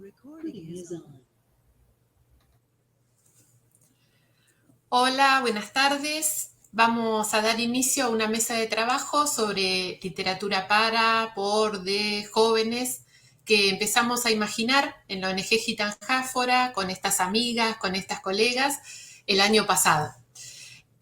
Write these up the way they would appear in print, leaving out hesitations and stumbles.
Recording is on. Hola, buenas tardes. Vamos a dar inicio a una mesa de trabajo sobre literatura para, por, de jóvenes que empezamos a imaginar en la ONG Gitanjáfora con estas amigas, con estas colegas, el año pasado.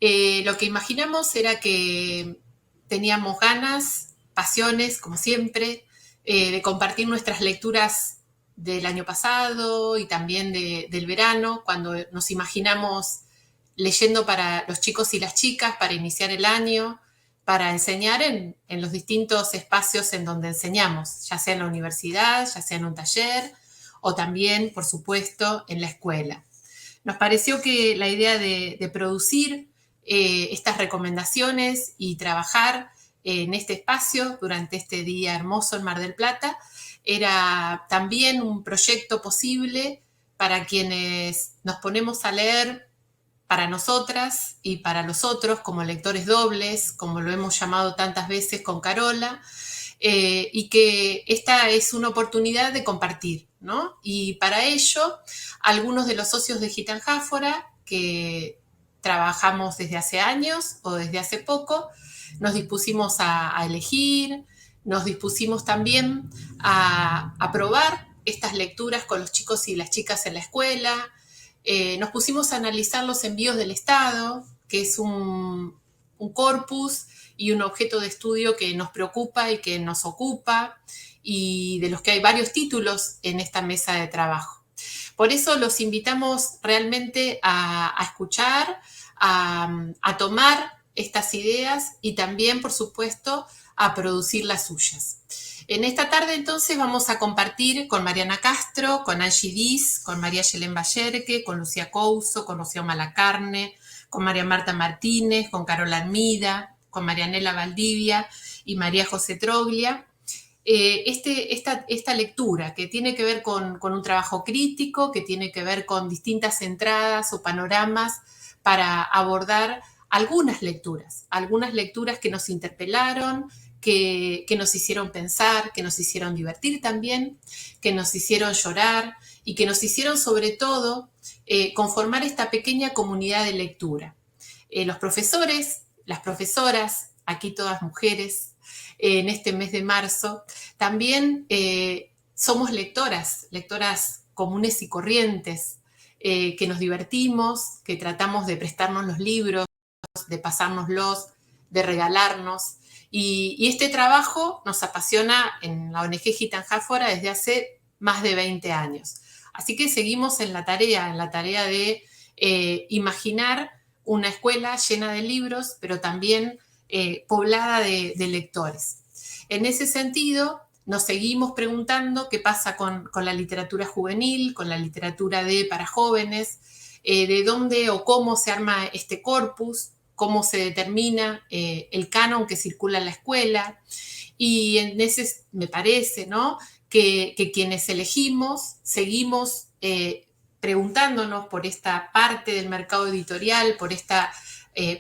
Lo que imaginamos era que teníamos ganas, pasiones, como siempre, de compartir nuestras lecturas del año pasado y también del verano, cuando nos imaginamos leyendo para los chicos y las chicas, para iniciar el año, para enseñar en los distintos espacios en donde enseñamos, ya sea en la universidad, ya sea en un taller o también, por supuesto, en la escuela. Nos pareció que la idea de producir estas recomendaciones y trabajar en este espacio durante este día hermoso en Mar del Plata era también un proyecto posible para quienes nos ponemos a leer para nosotras y para los otros como lectores dobles, como lo hemos llamado tantas veces con Carola, y que esta es una oportunidad de compartir, ¿no? Y para ello, algunos de los socios de Gitanjáfora, que trabajamos desde hace años o desde hace poco, nos dispusimos a elegir, nos dispusimos también a probar estas lecturas con los chicos y las chicas en la escuela. Nos pusimos a analizar los envíos del Estado, que es un corpus y un objeto de estudio que nos preocupa y que nos ocupa y de los que hay varios títulos en esta mesa de trabajo. Por eso los invitamos realmente a escuchar, a tomar estas ideas y también, por supuesto, a producir las suyas. En esta tarde entonces vamos a compartir con Mariana Castro, con Angie Diz, con María Yelén Ballerque, con Lucía Couso, con Rocío Malacarne, con María Marta Martínez, con Carola Armida, con Marianela Valdivia y María José Troglia. Esta lectura que tiene que ver con un trabajo crítico, que tiene que ver con distintas entradas o panoramas para abordar algunas lecturas que nos interpelaron, que nos hicieron pensar, que nos hicieron divertir también, que nos hicieron llorar y que nos hicieron sobre todo conformar esta pequeña comunidad de lectura. Los profesores, las profesoras, aquí todas mujeres, en este mes de marzo, también somos lectoras comunes y corrientes, que nos divertimos, que tratamos de prestarnos los libros, de pasárnoslos, de regalarnos. Y este trabajo nos apasiona en la ONG Gitanjáfora desde hace más de 20 años. Así que seguimos en la tarea de imaginar una escuela llena de libros, pero también poblada de lectores. En ese sentido, nos seguimos preguntando qué pasa con la literatura juvenil, con la literatura para jóvenes, de dónde o cómo se arma este corpus, cómo se determina el canon que circula en la escuela. Y en ese me parece, ¿no?, que quienes elegimos seguimos preguntándonos por esta parte del mercado editorial, por esta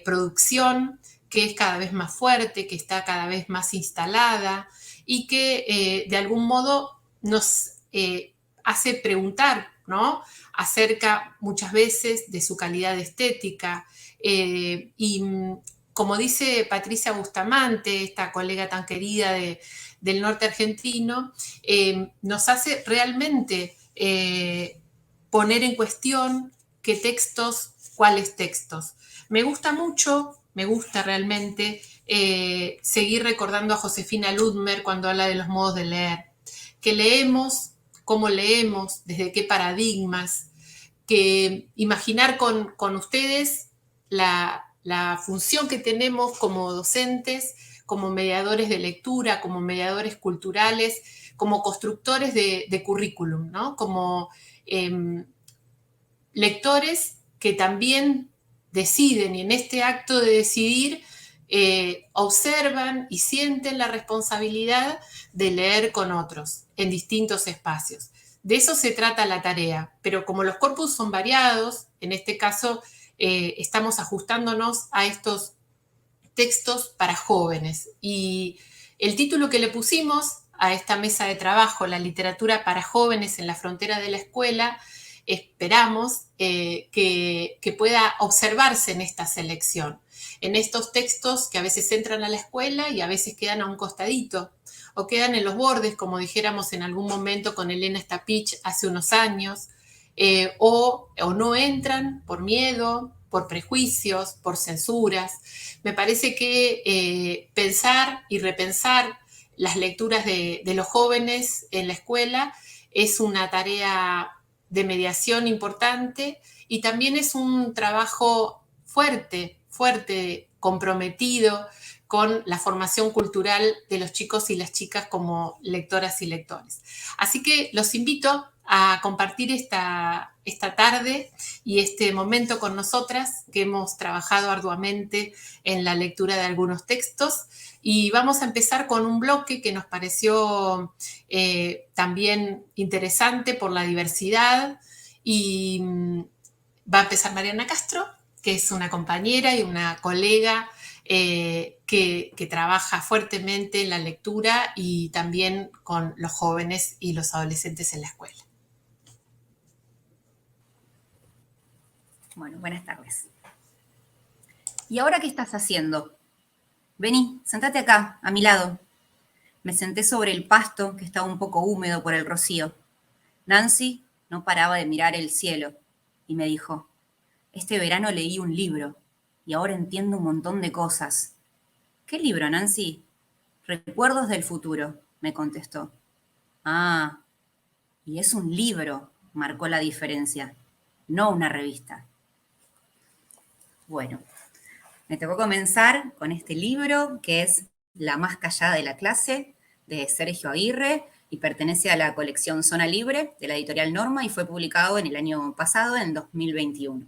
producción que es cada vez más fuerte, que está cada vez más instalada y que de algún modo nos hace preguntar, ¿no?, acerca muchas veces de su calidad estética. Y como dice Patricia Bustamante, esta colega tan querida del norte argentino, nos hace realmente poner en cuestión qué textos, cuáles textos. Me gusta realmente seguir recordando a Josefina Ludmer cuando habla de los modos de leer. Que leemos, cómo leemos, desde qué paradigmas, que imaginar con ustedes la función que tenemos como docentes, como mediadores de lectura, como mediadores culturales, como constructores de currículum, ¿no?, como lectores que también deciden y en este acto de decidir observan y sienten la responsabilidad de leer con otros en distintos espacios. De eso se trata la tarea, pero como los corpus son variados, en este caso estamos ajustándonos a estos textos para jóvenes. Y el título que le pusimos a esta mesa de trabajo, la literatura para jóvenes en la frontera de la escuela, esperamos que pueda observarse en esta selección, en estos textos que a veces entran a la escuela y a veces quedan a un costadito, o quedan en los bordes, como dijéramos en algún momento con Elena Stapich hace unos años, o no entran por miedo, por prejuicios, por censuras. Me parece que pensar y repensar las lecturas de los jóvenes en la escuela es una tarea de mediación importante y también es un trabajo fuerte, fuerte, comprometido con la formación cultural de los chicos y las chicas como lectoras y lectores. Así que los invito a compartir esta tarde y este momento con nosotras, que hemos trabajado arduamente en la lectura de algunos textos. Y vamos a empezar con un bloque que nos pareció también interesante por la diversidad. Y va a empezar Mariana Castro, que es una compañera y una colega que trabaja fuertemente en la lectura y también con los jóvenes y los adolescentes en la escuela. Bueno, buenas tardes. ¿Y ahora qué estás haciendo? Vení, sentate acá, a mi lado. Me senté sobre el pasto, que estaba un poco húmedo por el rocío. Nancy no paraba de mirar el cielo y me dijo, este verano leí un libro y ahora entiendo un montón de cosas. ¿Qué libro, Nancy? Recuerdos del futuro, me contestó. Ah, y es un libro, marcó la diferencia, no una revista. Bueno, me tocó comenzar con este libro que es La más callada de la clase, de Sergio Aguirre, y pertenece a la colección Zona Libre de la editorial Norma y fue publicado en el año pasado, en 2021.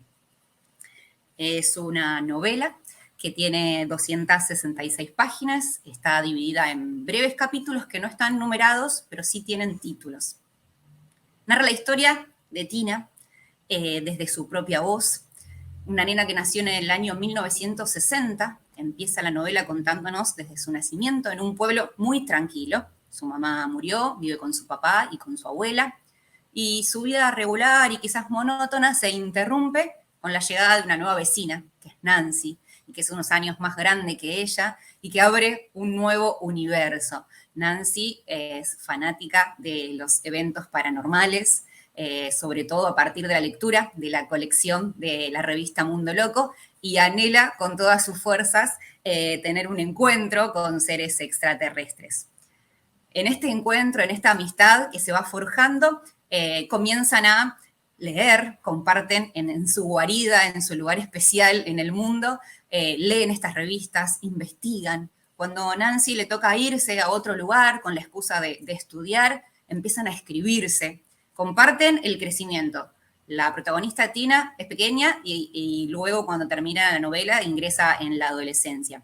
Es una novela que tiene 266 páginas, está dividida en breves capítulos que no están numerados, pero sí tienen títulos. Narra la historia de Tina desde su propia voz, una nena que nació en el año 1960, empieza la novela contándonos desde su nacimiento en un pueblo muy tranquilo. Su mamá murió, vive con su papá y con su abuela, y su vida regular y quizás monótona se interrumpe con la llegada de una nueva vecina, que es Nancy, y que es unos años más grande que ella, y que abre un nuevo universo. Nancy es fanática de los eventos paranormales, sobre todo a partir de la lectura de la colección de la revista Mundo Loco, y anhela con todas sus fuerzas tener un encuentro con seres extraterrestres. En este encuentro, en esta amistad que se va forjando, comienzan a leer, comparten en su guarida, en su lugar especial en el mundo, leen estas revistas, investigan. Cuando Nancy le toca irse a otro lugar con la excusa de estudiar, empiezan a escribirse, comparten el crecimiento. La protagonista Tina es pequeña y luego cuando termina la novela ingresa en la adolescencia.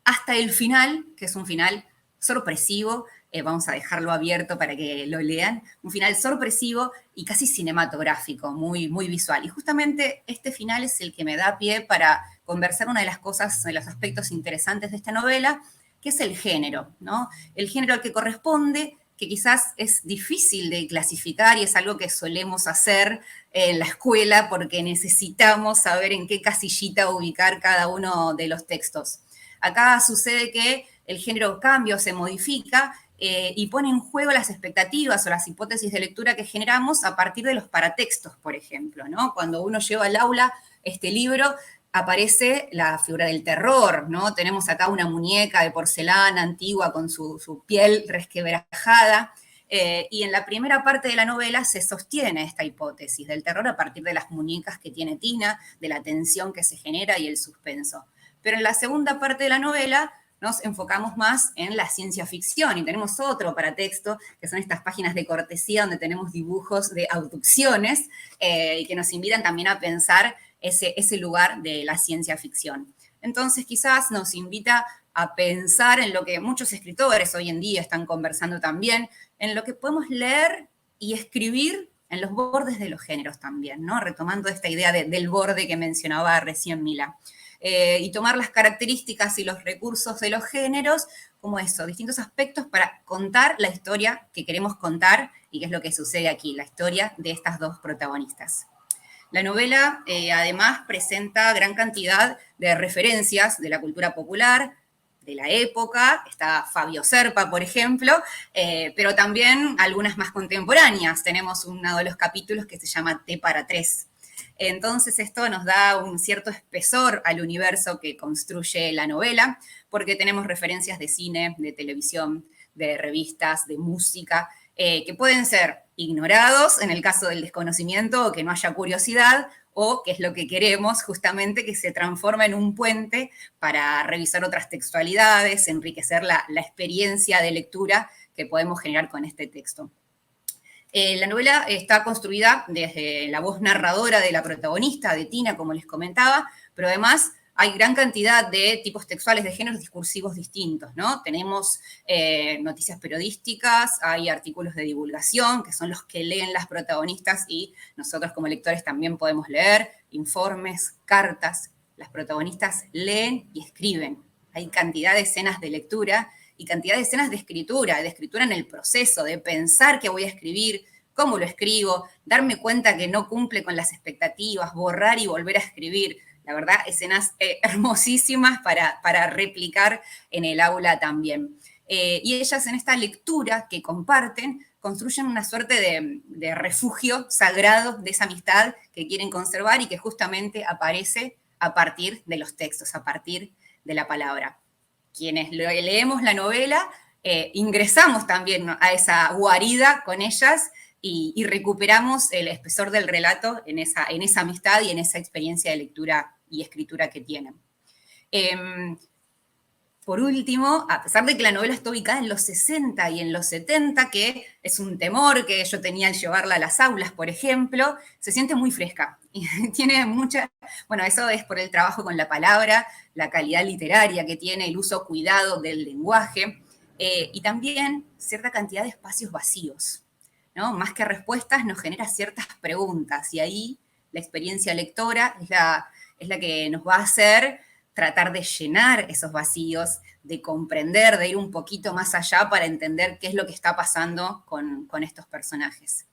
Hasta el final, que es un final sorpresivo, vamos a dejarlo abierto para que lo lean, un final sorpresivo y casi cinematográfico, muy, muy visual. Y justamente este final es el que me da pie para conversar una de las cosas, de los aspectos interesantes de esta novela, que es el género, ¿no? El género al que corresponde, que quizás es difícil de clasificar y es algo que solemos hacer en la escuela porque necesitamos saber en qué casillita ubicar cada uno de los textos. Acá sucede que el género cambia o se modifica y pone en juego las expectativas o las hipótesis de lectura que generamos a partir de los paratextos, por ejemplo, ¿no? Cuando uno lleva al aula este libro, aparece la figura del terror, ¿no? Tenemos acá una muñeca de porcelana antigua con su piel resquebrajada, y en la primera parte de la novela se sostiene esta hipótesis del terror a partir de las muñecas que tiene Tina, de la tensión que se genera y el suspenso. Pero en la segunda parte de la novela nos enfocamos más en la ciencia ficción y tenemos otro paratexto, que son estas páginas de cortesía donde tenemos dibujos de abducciones y que nos invitan también a pensar ese lugar de la ciencia ficción. Entonces quizás nos invita a pensar en lo que muchos escritores hoy en día están conversando también, en lo que podemos leer y escribir en los bordes de los géneros también, ¿no? Retomando esta idea del borde que mencionaba recién Mila. y tomar las características y los recursos de los géneros como eso, distintos aspectos para contar la historia que queremos contar y qué es lo que sucede aquí, la historia de estas dos protagonistas. La novela, además, presenta gran cantidad de referencias de la cultura popular, de la época, está Fabio Serpa, por ejemplo, pero también algunas más contemporáneas. Tenemos uno de los capítulos que se llama T para tres. Entonces esto nos da un cierto espesor al universo que construye la novela, porque tenemos referencias de cine, de televisión, de revistas, de música, que pueden ser ignorados en el caso del desconocimiento o que no haya curiosidad, o que es lo que queremos justamente, que se transforma en un puente para revisar otras textualidades, enriquecer la experiencia de lectura que podemos generar con este texto. La novela está construida desde la voz narradora de la protagonista, de Tina, como les comentaba, pero además hay gran cantidad de tipos textuales de géneros discursivos distintos, ¿no? Tenemos noticias periodísticas, hay artículos de divulgación, que son los que leen las protagonistas y nosotros como lectores también podemos leer, informes, cartas. Las protagonistas leen y escriben. Hay cantidad de escenas de lectura y cantidad de escenas de escritura en el proceso, de pensar qué voy a escribir, cómo lo escribo, darme cuenta que no cumple con las expectativas, borrar y volver a escribir. La verdad, escenas hermosísimas para replicar en el aula también. Y ellas en esta lectura que comparten construyen una suerte de refugio sagrado de esa amistad que quieren conservar y que justamente aparece a partir de los textos, a partir de la palabra. Quienes leemos la novela ingresamos también a esa guarida con ellas y recuperamos el espesor del relato en esa amistad y en esa experiencia de lectura y escritura que tienen. Por último, a pesar de que la novela está ubicada en los 60 y en los 70, que es un temor que yo tenía al llevarla a las aulas, por ejemplo, se siente muy fresca. Y tiene mucha, bueno, eso es por el trabajo con la palabra, la calidad literaria que tiene, el uso cuidado del lenguaje, y también cierta cantidad de espacios vacíos, ¿no? Más que respuestas nos genera ciertas preguntas, y ahí la experiencia lectora es la que nos va a hacer tratar de llenar esos vacíos, de comprender, de ir un poquito más allá para entender qué es lo que está pasando con estos personajes.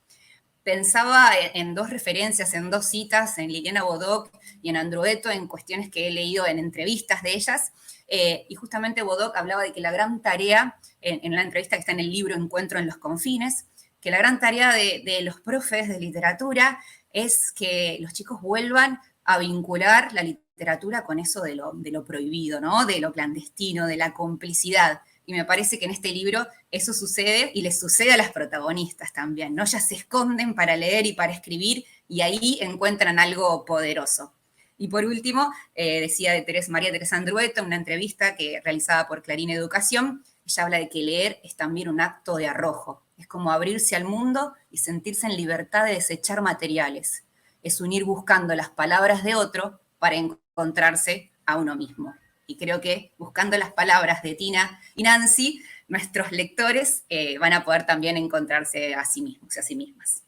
Pensaba en dos referencias, en dos citas, en Liliana Bodoc y en Andrueto, en cuestiones que he leído en entrevistas de ellas, y justamente Bodoc hablaba de que la gran tarea, en la entrevista que está en el libro Encuentro en los confines, que la gran tarea de los profes de literatura es que los chicos vuelvan a vincular la literatura con eso de lo prohibido, ¿no? De lo clandestino, de la complicidad. Y me parece que en este libro eso sucede y les sucede a las protagonistas también, ¿no? Ellas se esconden para leer y para escribir y ahí encuentran algo poderoso. Y por último, decía de María Teresa Andrueto en una entrevista que realizada por Clarín Educación, ella habla de que leer es también un acto de arrojo, es como abrirse al mundo y sentirse en libertad de desechar materiales, es unir buscando las palabras de otro para encontrarse a uno mismo. Y creo que buscando las palabras de Tina y Nancy, nuestros lectores van a poder también encontrarse a sí mismos y a sí mismas.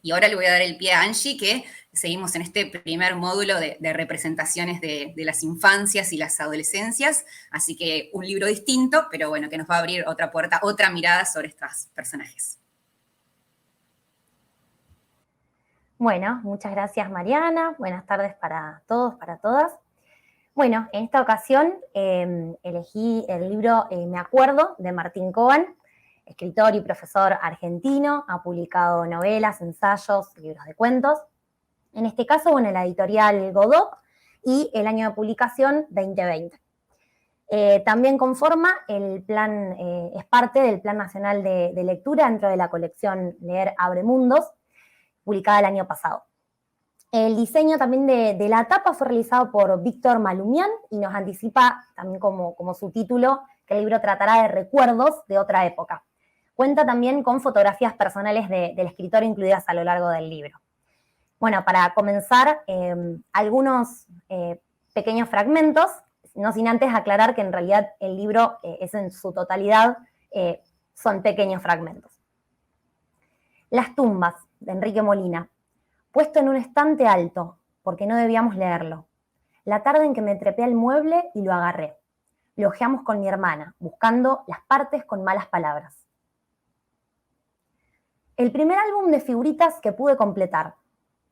Y ahora le voy a dar el pie a Angie, que seguimos en este primer módulo de representaciones de las infancias y las adolescencias, así que un libro distinto, pero bueno, que nos va a abrir otra puerta, otra mirada sobre estos personajes. Bueno, muchas gracias Mariana, buenas tardes para todos, para todas. Bueno, en esta ocasión elegí el libro Me Acuerdo, de Martín Coban, escritor y profesor argentino, ha publicado novelas, ensayos, libros de cuentos. En este caso, bueno, la editorial Godot y el año de publicación 2020. También conforma el plan, es parte del Plan Nacional de Lectura dentro de la colección Leer Abre Mundos, publicada el año pasado. El diseño también de la tapa fue realizado por Víctor Malumian y nos anticipa también como su título que el libro tratará de recuerdos de otra época. Cuenta también con fotografías personales del escritor incluidas a lo largo del libro. Bueno, para comenzar, algunos pequeños fragmentos, no sin antes aclarar que en realidad el libro es en su totalidad, son pequeños fragmentos. Las tumbas, de Enrique Molina. Puesto en un estante alto, porque no debíamos leerlo. la tarde en que me trepé al mueble y lo agarré. Lo hojeamos con mi hermana, buscando las partes con malas palabras. El primer álbum de figuritas que pude completar.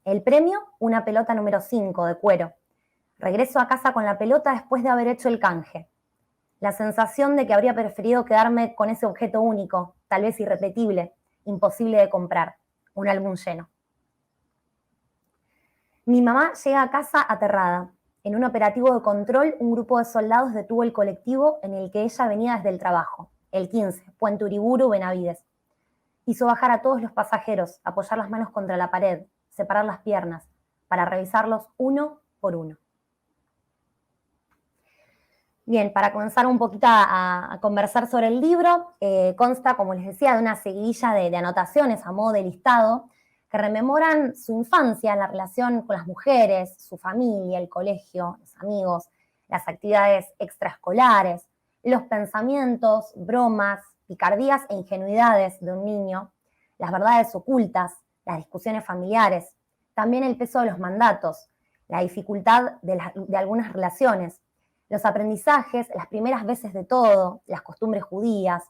El premio, una pelota número 5 de cuero. Regreso a casa con la pelota después de haber hecho el canje. La sensación de que habría preferido quedarme con ese objeto único, tal vez irrepetible, imposible de comprar, un álbum lleno. Mi mamá llega a casa aterrada. En un operativo de control, un grupo de soldados detuvo el colectivo en el que ella venía desde el trabajo, el 15, Puente Uriburu, Benavides. Hizo bajar a todos los pasajeros, apoyar las manos contra la pared, separar las piernas, para revisarlos uno por uno. Bien, para comenzar un poquito a conversar sobre el libro, consta, como les decía, de una seguidilla de anotaciones a modo de listado que rememoran su infancia, la relación con las mujeres, su familia, el colegio, los amigos, las actividades extraescolares, los pensamientos, bromas, picardías e ingenuidades de un niño, las verdades ocultas, las discusiones familiares, también el peso de los mandatos, la dificultad de algunas relaciones, los aprendizajes, las primeras veces de todo, las costumbres judías,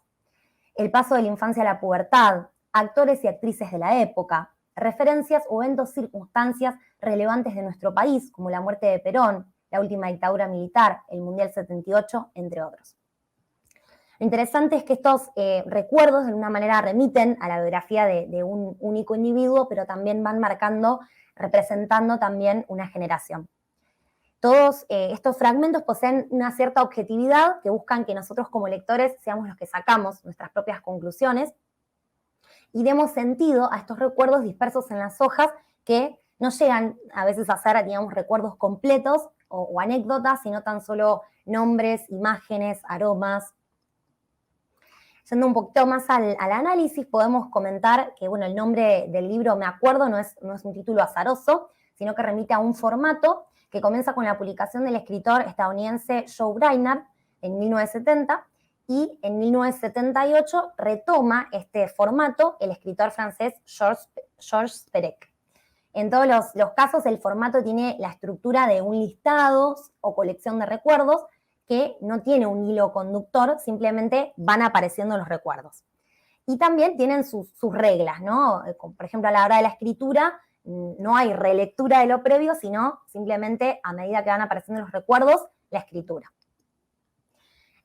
el paso de la infancia a la pubertad, actores y actrices de la época, referencias o eventos, circunstancias relevantes de nuestro país, como la muerte de Perón, la última dictadura militar, el Mundial 78, entre otros. Lo interesante es que estos recuerdos de alguna manera remiten a la biografía de un único individuo, pero también van marcando, representando también una generación. Todos estos fragmentos poseen una cierta objetividad que buscan que nosotros como lectores seamos los que sacamos nuestras propias conclusiones y demos sentido a estos recuerdos dispersos en las hojas que no llegan a veces a ser, digamos, recuerdos completos o anécdotas, sino tan solo nombres, imágenes, aromas. Yendo un poquito más al análisis, podemos comentar que, bueno, el nombre del libro, Me acuerdo, no es un título azaroso, sino que remite a un formato que comienza con la publicación del escritor estadounidense Joe Brainard en 1970, y en 1978 retoma este formato el escritor francés Georges Perec. En todos los casos, el formato tiene la estructura de un listado o colección de recuerdos que no tiene un hilo conductor, simplemente van apareciendo los recuerdos. Y también tienen sus reglas, ¿no? Por ejemplo, a la hora de la escritura, no hay relectura de lo previo, sino simplemente a medida que van apareciendo los recuerdos, la escritura.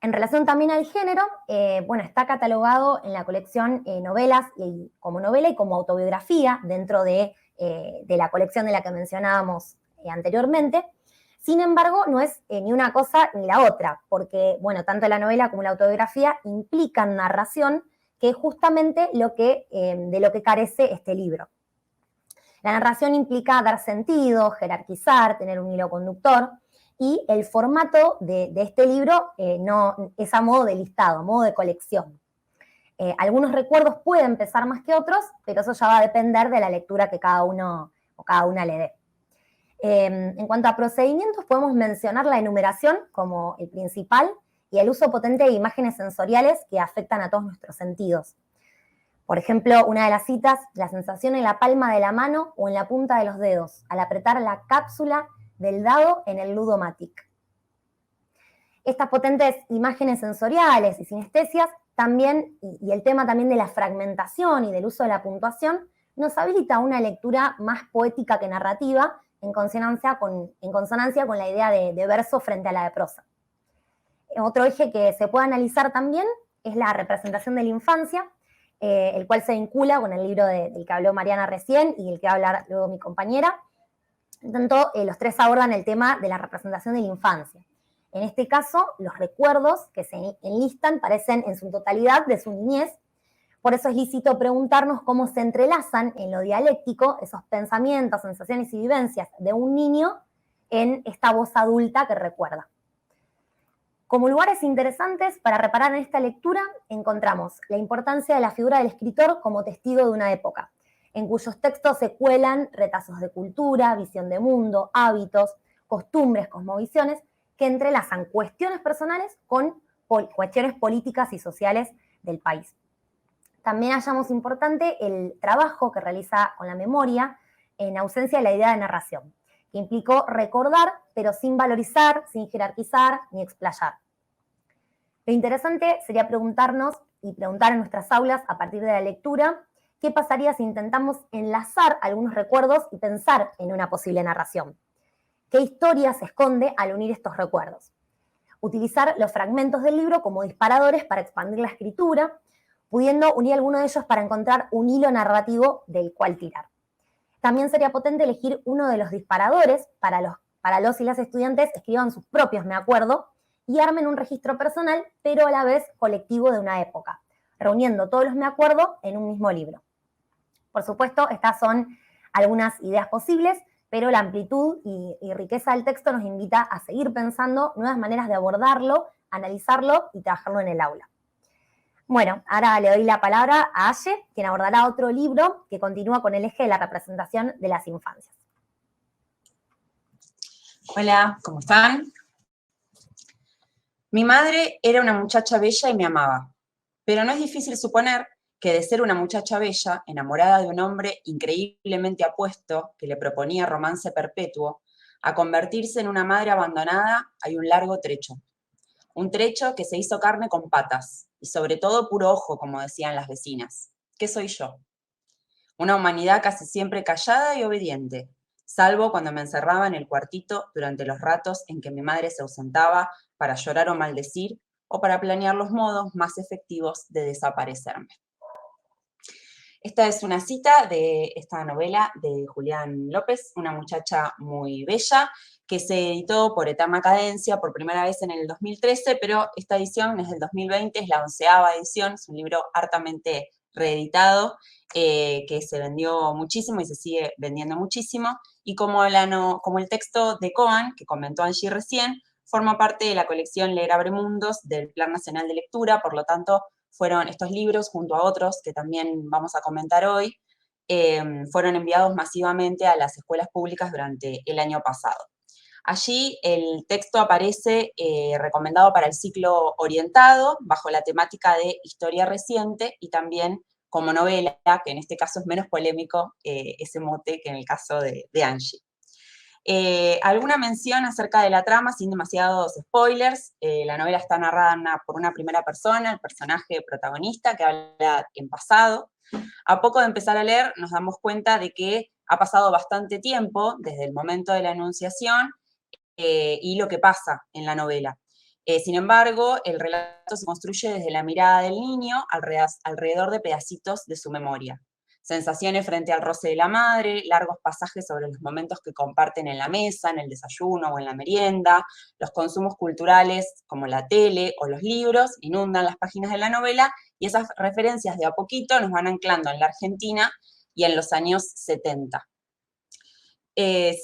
En relación también al género, bueno, está catalogado en la colección novelas como novela y como autobiografía dentro de la colección de la que mencionábamos anteriormente. Sin embargo, no es ni una cosa ni la otra, porque, bueno, tanto la novela como la autobiografía implican narración, que es justamente de lo que carece este libro. La narración implica dar sentido, jerarquizar, tener un hilo conductor, y el formato de este libro no es a modo de listado, a modo de colección. Algunos recuerdos pueden pesar más que otros, pero eso ya va a depender de la lectura que cada uno o cada una le dé. En cuanto a procedimientos, podemos mencionar la enumeración como el principal y el uso potente de imágenes sensoriales que afectan a todos nuestros sentidos. Por ejemplo, una de las citas, la sensación en la palma de la mano o en la punta de los dedos, al apretar la cápsula del dado en el Ludomatic. Estas potentes imágenes sensoriales y sinestesias también, y el tema también de la fragmentación y del uso de la puntuación, nos habilita una lectura más poética que narrativa, en consonancia con la idea de verso frente a la de prosa. Otro eje que se puede analizar también es la representación de la infancia, el cual se vincula con el libro del que habló Mariana recién y el que va a hablar luego mi compañera. En tanto, los tres abordan el tema de la representación de la infancia. En este caso, los recuerdos que se enlistan parecen en su totalidad de su niñez. Por eso es lícito preguntarnos cómo se entrelazan en lo dialéctico esos pensamientos, sensaciones y vivencias de un niño en esta voz adulta que recuerda. Como lugares interesantes para reparar en esta lectura, encontramos la importancia de la figura del escritor como testigo de una época, en cuyos textos se cuelan retazos de cultura, visión de mundo, hábitos, costumbres, cosmovisiones, que entrelazan cuestiones personales con cuestiones políticas y sociales del país. También hallamos importante el trabajo que realiza con la memoria en ausencia de la idea de narración, que implicó recordar, pero sin valorizar, sin jerarquizar ni explayar. Lo interesante sería preguntarnos y preguntar en nuestras aulas a partir de la lectura qué pasaría si intentamos enlazar algunos recuerdos y pensar en una posible narración. ¿Qué historia se esconde al unir estos recuerdos? Utilizar los fragmentos del libro como disparadores para expandir la escritura, pudiendo unir alguno de ellos para encontrar un hilo narrativo del cual tirar. También sería potente elegir uno de los disparadores para los y las estudiantes escriban sus propios me acuerdo y armen un registro personal, pero a la vez colectivo de una época, reuniendo todos los me acuerdo en un mismo libro. Por supuesto, estas son algunas ideas posibles, pero la amplitud y riqueza del texto nos invita a seguir pensando nuevas maneras de abordarlo, analizarlo y trabajarlo en el aula. Bueno, ahora le doy la palabra a Aye, quien abordará otro libro que continúa con el eje de la representación de las infancias. Hola, ¿cómo están? Mi madre era una muchacha bella y me amaba, pero no es difícil suponer que de ser una muchacha bella, enamorada de un hombre increíblemente apuesto que le proponía romance perpetuo, a convertirse en una madre abandonada hay un largo trecho. Un trecho que se hizo carne con patas, y sobre todo puro ojo, como decían las vecinas. ¿Qué soy yo? Una humanidad casi siempre callada y obediente, salvo cuando me encerraba en el cuartito durante los ratos en que mi madre se ausentaba para llorar o maldecir, o para planear los modos más efectivos de desaparecerme. Esta es una cita de esta novela de Julián López, Una muchacha muy bella, que se editó por Eterna Cadencia por primera vez en el 2013, pero esta edición es del 2020, es la 11ª edición, es un libro hartamente reeditado, que se vendió muchísimo y se sigue vendiendo muchísimo, y como el texto de Coan, que comentó Angie recién, forma parte de la colección Leer Abre Mundos del Plan Nacional de Lectura, por lo tanto, fueron estos libros, junto a otros que también vamos a comentar hoy, fueron enviados masivamente a las escuelas públicas durante el año pasado. Allí el texto aparece recomendado para el ciclo orientado, bajo la temática de historia reciente, y también como novela, que en este caso es menos polémico ese mote que en el caso de Angie. Alguna mención acerca de la trama, sin demasiados spoilers. La novela está narrada por una primera persona, el personaje protagonista, que habla en pasado. A poco de empezar a leer, nos damos cuenta de que ha pasado bastante tiempo desde el momento de la enunciación y lo que pasa en la novela. Sin embargo, el relato se construye desde la mirada del niño alrededor de pedacitos de su memoria. Sensaciones frente al roce de la madre, largos pasajes sobre los momentos que comparten en la mesa, en el desayuno o en la merienda, los consumos culturales como la tele o los libros inundan las páginas de la novela y esas referencias de a poquito nos van anclando en la Argentina y en los años 70.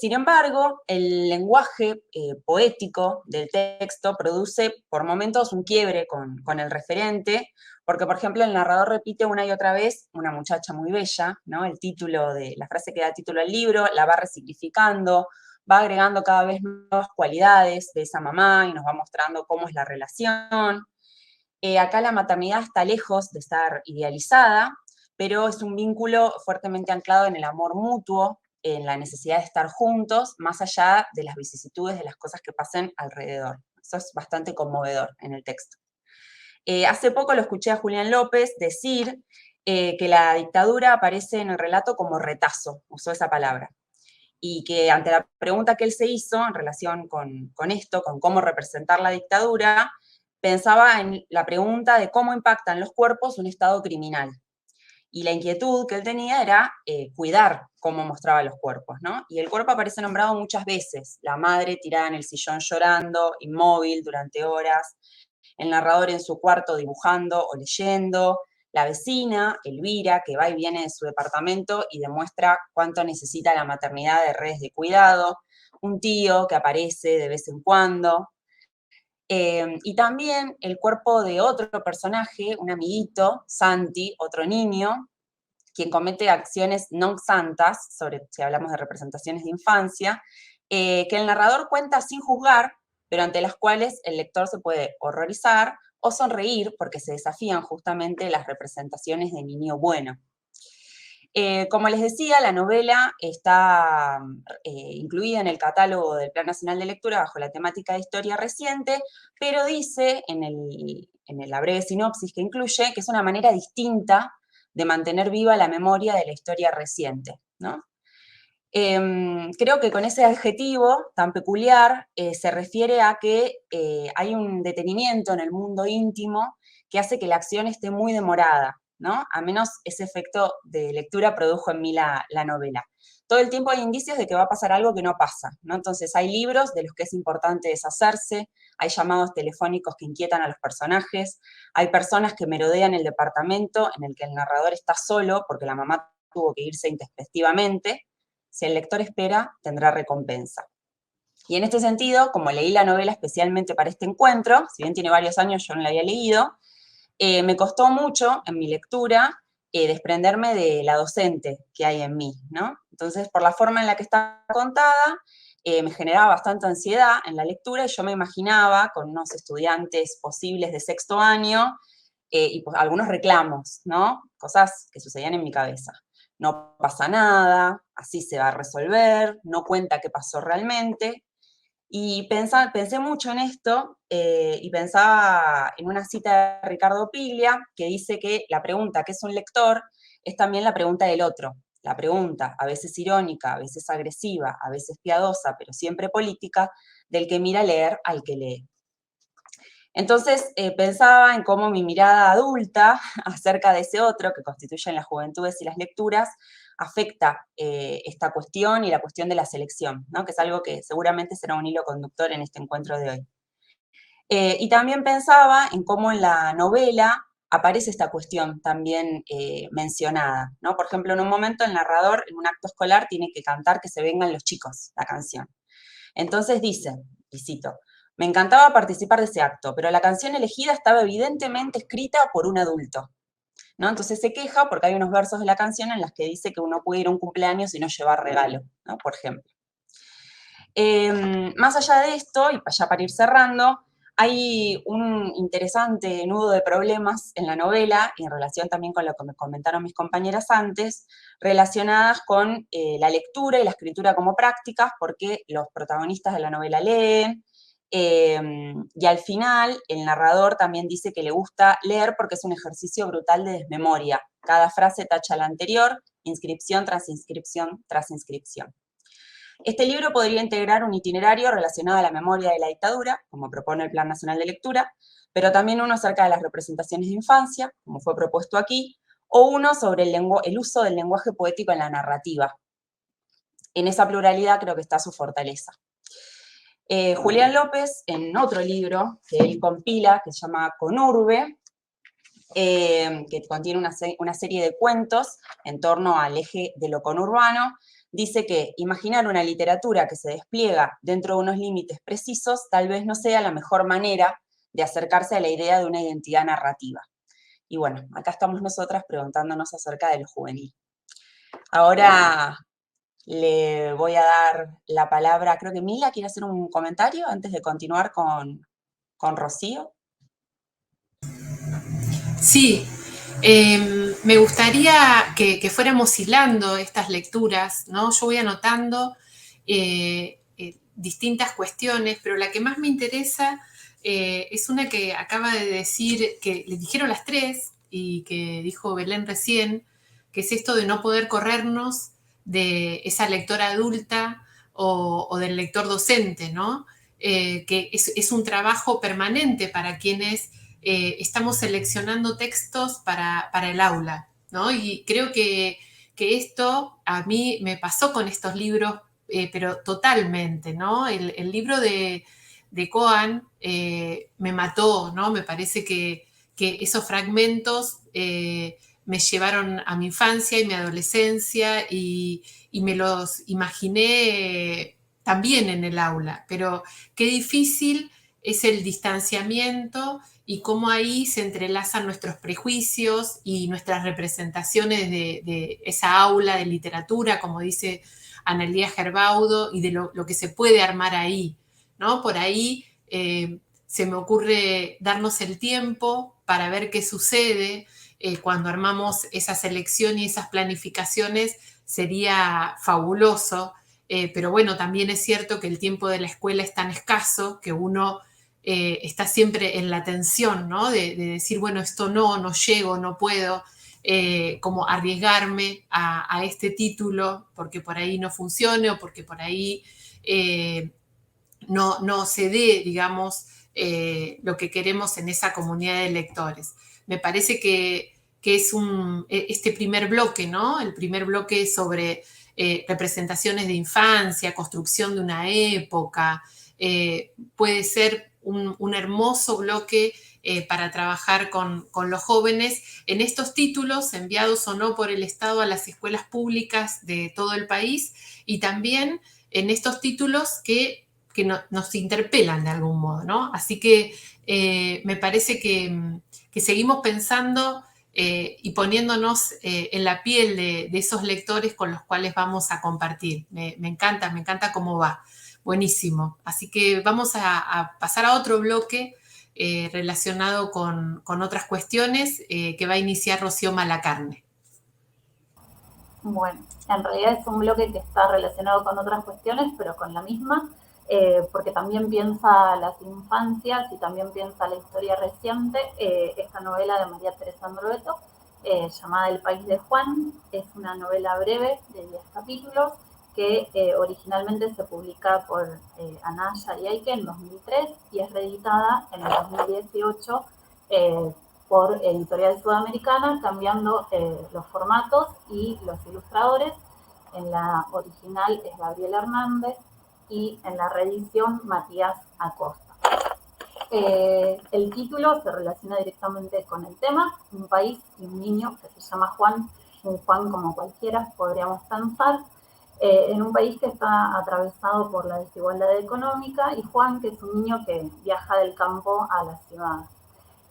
Sin embargo, el lenguaje poético del texto produce por momentos un quiebre con el referente, porque, por ejemplo, el narrador repite una y otra vez una muchacha muy bella, ¿no? El título de la frase que da título al libro, la va resignificando, va agregando cada vez nuevas cualidades de esa mamá y nos va mostrando cómo es la relación. Acá la maternidad está lejos de estar idealizada, pero es un vínculo fuertemente anclado en el amor mutuo, en la necesidad de estar juntos, más allá de las vicisitudes de las cosas que pasen alrededor. Eso es bastante conmovedor en el texto. Hace poco lo escuché a Julián López decir que la dictadura aparece en el relato como retazo, usó esa palabra, y que ante la pregunta que él se hizo en relación con esto, con cómo representar la dictadura, pensaba en la pregunta de cómo impacta en los cuerpos un estado criminal. Y la inquietud que él tenía era cuidar cómo mostraba los cuerpos, ¿no? Y el cuerpo aparece nombrado muchas veces. La madre tirada en el sillón llorando, inmóvil durante horas. El narrador en su cuarto dibujando o leyendo. La vecina, Elvira, que va y viene de su departamento y demuestra cuánto necesita la maternidad de redes de cuidado. Un tío que aparece de vez en cuando. Y también el cuerpo de otro personaje, un amiguito, Santi, otro niño, quien comete acciones no santas, si hablamos de representaciones de infancia, que el narrador cuenta sin juzgar, pero ante las cuales el lector se puede horrorizar o sonreír porque se desafían justamente las representaciones de niño bueno. Como les decía, la novela está incluida en el catálogo del Plan Nacional de Lectura bajo la temática de historia reciente, pero dice en la breve sinopsis que incluye que es una manera distinta de mantener viva la memoria de la historia reciente, ¿no? Creo que con ese adjetivo tan peculiar se refiere a que hay un detenimiento en el mundo íntimo que hace que la acción esté muy demorada, ¿no? A menos ese efecto de lectura produjo en mí la novela. Todo el tiempo hay indicios de que va a pasar algo que no pasa, ¿no? Entonces hay libros de los que es importante deshacerse, hay llamados telefónicos que inquietan a los personajes, hay personas que merodean el departamento en el que el narrador está solo porque la mamá tuvo que irse intempestivamente. Si el lector espera, tendrá recompensa. Y en este sentido, como leí la novela especialmente para este encuentro, si bien tiene varios años yo no la había leído, me costó mucho en mi lectura desprenderme de la docente que hay en mí, ¿no? Entonces, por la forma en la que está contada, me generaba bastante ansiedad en la lectura y yo me imaginaba con unos estudiantes posibles de sexto año y pues, algunos reclamos, ¿no? Cosas que sucedían en mi cabeza. No pasa nada, así se va a resolver, no cuenta qué pasó realmente. Y pensé mucho en esto y pensaba en una cita de Ricardo Piglia que dice que la pregunta ¿qué es un lector? Es también la pregunta del otro. La pregunta, a veces irónica, a veces agresiva, a veces piadosa, pero siempre política, del que mira leer al que lee. Entonces pensaba en cómo mi mirada adulta acerca de ese otro que constituyen las juventudes y las lecturas afecta esta cuestión y la cuestión de la selección, ¿no? Que es algo que seguramente será un hilo conductor en este encuentro de hoy. Y también pensaba en cómo en la novela aparece esta cuestión también mencionada, ¿no? Por ejemplo, en un momento el narrador en un acto escolar tiene que cantar Que se vengan los chicos, la canción. Entonces dice, y cito, me encantaba participar de ese acto, pero la canción elegida estaba evidentemente escrita por un adulto, ¿no? Entonces se queja porque hay unos versos de la canción en los que dice que uno puede ir a un cumpleaños y no llevar regalo, ¿no? Por ejemplo. Más allá de esto, y ya para ir cerrando, hay un interesante nudo de problemas en la novela, y en relación también con lo que me comentaron mis compañeras antes, relacionadas con la lectura y la escritura como prácticas, porque los protagonistas de la novela leen, y al final el narrador también dice que le gusta leer porque es un ejercicio brutal de desmemoria. Cada frase tacha la anterior, inscripción tras inscripción tras inscripción. Este libro podría integrar un itinerario relacionado a la memoria de la dictadura, como propone el Plan Nacional de Lectura, pero también uno acerca de las representaciones de infancia, como fue propuesto aquí, o uno sobre el uso del lenguaje poético en la narrativa. En esa pluralidad creo que está su fortaleza. Julián López, en otro libro que él compila, que se llama Conurbe, que contiene una serie de cuentos en torno al eje de lo conurbano, dice que imaginar una literatura que se despliega dentro de unos límites precisos tal vez no sea la mejor manera de acercarse a la idea de una identidad narrativa. Y bueno, acá estamos nosotras preguntándonos acerca de lo juvenil. Ahora le voy a dar la palabra, creo que Mila quiere hacer un comentario antes de continuar con Rocío. Sí, me gustaría que fuéramos hilando estas lecturas, ¿no? Yo voy anotando distintas cuestiones, pero la que más me interesa es una que acaba de decir, que les dijeron las tres y que dijo Belén recién, que es esto de no poder corrernos de esa lectora adulta o del lector docente, ¿no? Que es un trabajo permanente para quienes estamos seleccionando textos para el aula, ¿no? Y creo que esto a mí me pasó con estos libros, pero totalmente, ¿no? El libro de Coan me mató, ¿no? Me parece que esos fragmentos me llevaron a mi infancia y mi adolescencia y me los imaginé también en el aula, pero qué difícil es el distanciamiento y cómo ahí se entrelazan nuestros prejuicios y nuestras representaciones de esa aula de literatura, como dice Analía Gerbaudo, y de lo que se puede armar ahí, ¿no? Por ahí se me ocurre darnos el tiempo para ver qué sucede cuando armamos esa selección y esas planificaciones sería fabuloso, pero bueno, también es cierto que el tiempo de la escuela es tan escaso que uno está siempre en la tensión, ¿no? De decir, bueno, esto no llego, no puedo, como arriesgarme a este título porque por ahí no funcione o porque por ahí no se dé, digamos, lo que queremos en esa comunidad de lectores. Me parece que es este primer bloque, ¿no? El primer bloque sobre representaciones de infancia, construcción de una época, puede ser un hermoso bloque para trabajar con los jóvenes en estos títulos enviados o no por el Estado a las escuelas públicas de todo el país y también en estos títulos que nos interpelan de algún modo, ¿no? Así que me parece que seguimos pensando y poniéndonos en la piel de esos lectores con los cuales vamos a compartir. Me encanta cómo va. Buenísimo. Así que vamos a pasar a otro bloque relacionado con otras cuestiones que va a iniciar Rocío Malacarne. Bueno, en realidad es un bloque que está relacionado con otras cuestiones, pero con la misma, porque también piensa las infancias y también piensa la historia reciente. Esta novela de María Teresa Andrueto, llamada El País de Juan, es una novela breve de 10 capítulos que originalmente se publica por Anaya y Aike en 2003 y es reeditada en el 2018 por Editorial Sudamericana, cambiando los formatos y los ilustradores. En la original es Gabriel Hernández y en la reedición Matías Acosta. El título se relaciona directamente con el tema, un país y un niño que se llama Juan, un Juan como cualquiera podríamos pensar, en un país que está atravesado por la desigualdad económica, y Juan, que es un niño que viaja del campo a la ciudad.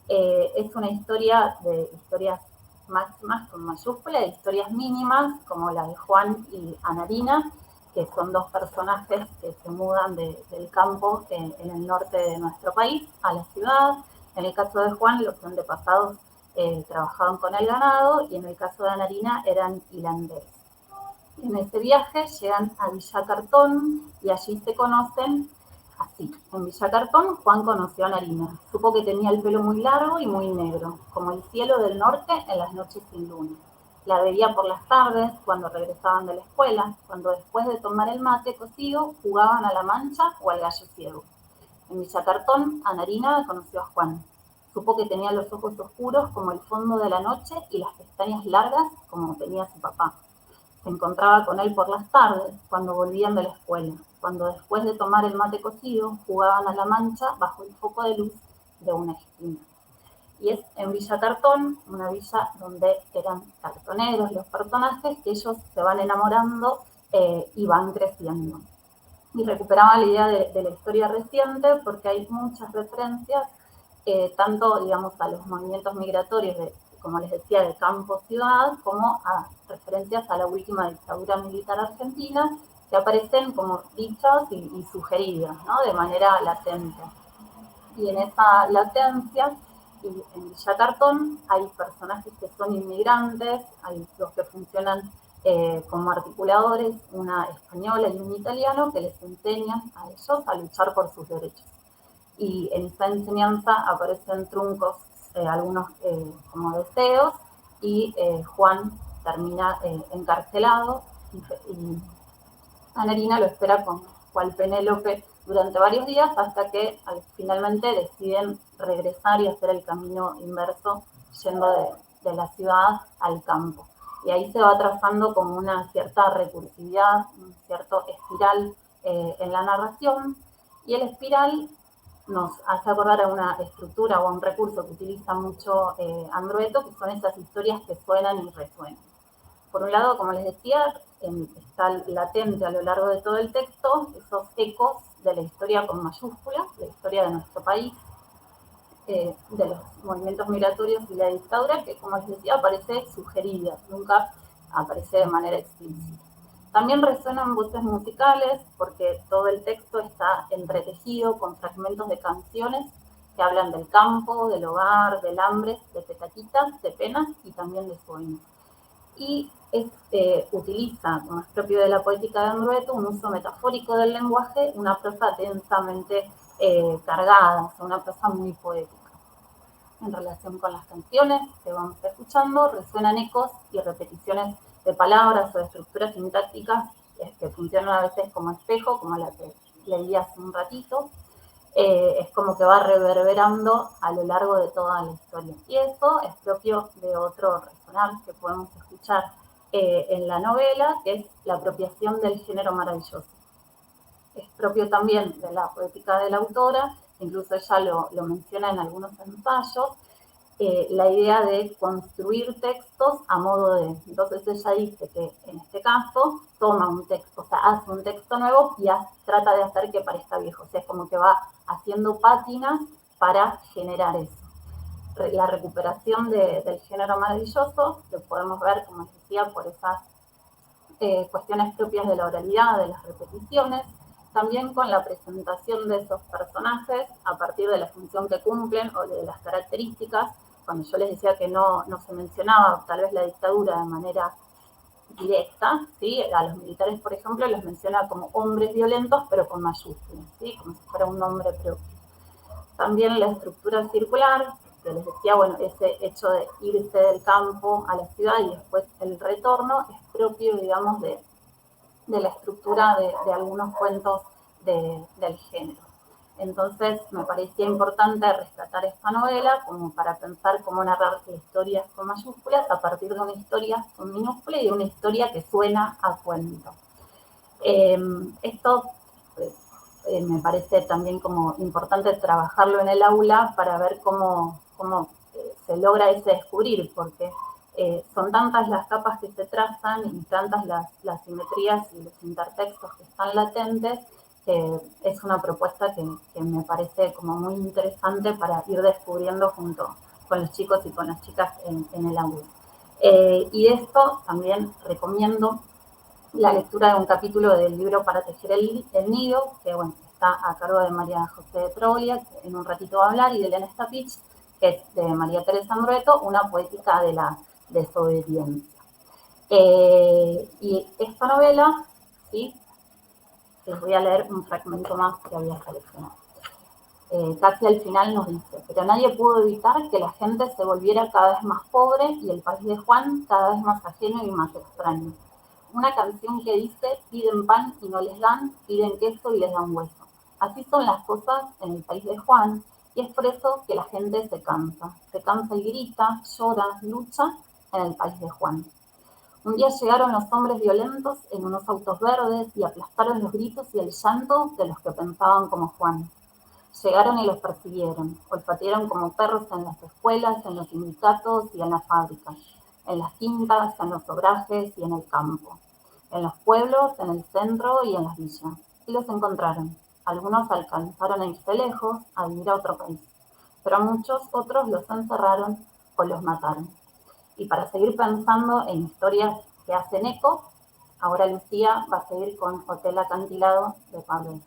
Es una historia de historias máximas con mayúscula, de historias mínimas, como la de Juan y Anarina, que son dos personajes que se mudan del campo en el norte de nuestro país a la ciudad. En el caso de Juan, los antepasados trabajaban con el ganado, y en el caso de Anarina eran hilanderos. En ese viaje llegan a Villa Cartón y allí se conocen así. En Villa Cartón, Juan conoció a Narina. Supo que tenía el pelo muy largo y muy negro, como el cielo del norte en las noches sin luna. La veía por las tardes, cuando regresaban de la escuela, cuando después de tomar el mate cocido, jugaban a la mancha o al gallo ciego. En Villa Cartón, a Narina conoció a Juan. Supo que tenía los ojos oscuros como el fondo de la noche y las pestañas largas como tenía su papá. Se encontraba con él por las tardes, cuando volvían de la escuela, cuando después de tomar el mate cocido, jugaban a la mancha bajo el foco de luz de una esquina. Y es en Villa Cartón, una villa donde eran cartoneros los personajes, que ellos se van enamorando y van creciendo. Y recuperaba la idea de la historia reciente porque hay muchas referencias, tanto, digamos, a los movimientos migratorios como les decía, de campo-ciudad, como a referencias a la última dictadura militar argentina, que aparecen como dichas y sugeridas, ¿no? De manera latente. Y en esa latencia, y en Villa Cartón, hay personajes que son inmigrantes, hay los que funcionan como articuladores, una española y un italiano, que les enseñan a ellos a luchar por sus derechos. Y en esta enseñanza aparecen truncos, algunos como deseos, y Juan termina encarcelado, y Anarina lo espera con cual Penélope durante varios días, hasta que finalmente deciden regresar y hacer el camino inverso, yendo de la ciudad al campo. Y ahí se va trazando como una cierta recursividad, un cierto espiral en la narración, y el espiral nos hace acordar a una estructura o a un recurso que utiliza mucho Andrueto, que son esas historias que suenan y resuenan. Por un lado, como les decía, está latente a lo largo de todo el texto esos ecos de la historia con mayúscula, la historia de nuestro país, de los movimientos migratorios y la dictadura, que, como les decía, aparece sugerida, nunca aparece de manera explícita. También resuenan voces musicales, porque todo el texto está entretejido con fragmentos de canciones que hablan del campo, del hogar, del hambre, de plaquitas, de penas y también de sueños. Y utiliza, como es propio de la poética de Andrueto, un uso metafórico del lenguaje, una prosa densamente cargada, o sea, una prosa muy poética. En relación con las canciones que vamos escuchando, resuenan ecos y repeticiones de palabras o de estructuras sintácticas que funcionan a veces como espejo, como la que leí hace un ratito. Es como que va reverberando a lo largo de toda la historia. Y eso es propio de otro resonar que podemos escuchar en la novela, que es la apropiación del género maravilloso. Es propio también de la poética de la autora, incluso ella lo menciona en algunos ensayos, la idea de construir textos a modo de. Entonces ella dice que en este caso toma un texto, o sea, hace un texto nuevo y trata de hacer que parezca viejo. O sea, es como que va haciendo páginas para generar eso. La recuperación del género maravilloso lo podemos ver, como les decía, por esas cuestiones propias de la oralidad, de las repeticiones, también con la presentación de esos personajes a partir de la función que cumplen o de las características. Cuando yo les decía que no se mencionaba tal vez la dictadura de manera directa, ¿sí? A los militares, por ejemplo, los menciona como hombres violentos, pero con mayúsculas, ¿sí? Como si fuera un nombre propio. También la estructura circular, que les decía, bueno, ese hecho de irse del campo a la ciudad y después el retorno es propio, digamos, de la estructura de algunos cuentos del género. Entonces me parecía importante rescatar esta novela como para pensar cómo narrar historias con mayúsculas a partir de una historia con minúscula y de una historia que suena a cuento. Esto me parece también como importante trabajarlo en el aula para ver cómo se logra ese descubrir, porque son tantas las capas que se trazan y tantas las simetrías y los intertextos que están latentes, que es una propuesta que me parece como muy interesante para ir descubriendo junto con los chicos y con las chicas en el aula. Y esto también recomiendo la lectura de un capítulo del libro Para tejer el nido, que bueno, está a cargo de María José de Trolia, que en un ratito va a hablar, y de Elena Stapich, que es de María Teresa Andrueto, una poética de la desobediencia. Y esta novela, ¿sí? Les voy a leer un fragmento más que había seleccionado. Casi al final nos dice: pero nadie pudo evitar que la gente se volviera cada vez más pobre y el país de Juan cada vez más ajeno y más extraño. Una canción que dice: piden pan y no les dan, piden queso y les dan hueso. Así son las cosas en el país de Juan, y es por eso que la gente se cansa y grita, llora, lucha en el país de Juan. Un día llegaron los hombres violentos en unos autos verdes y aplastaron los gritos y el llanto de los que pensaban como Juan. Llegaron y los persiguieron, olfatearon como perros en las escuelas, en los sindicatos y en las fábricas, en las quintas, en los obrajes y en el campo, en los pueblos, en el centro y en las villas. Y los encontraron. Algunos alcanzaron a irse lejos, a vivir a otro país, pero a muchos otros los encerraron o los mataron. Y para seguir pensando en historias que hacen eco, ahora Lucía va a seguir con Hotel Acantilado de Pablo.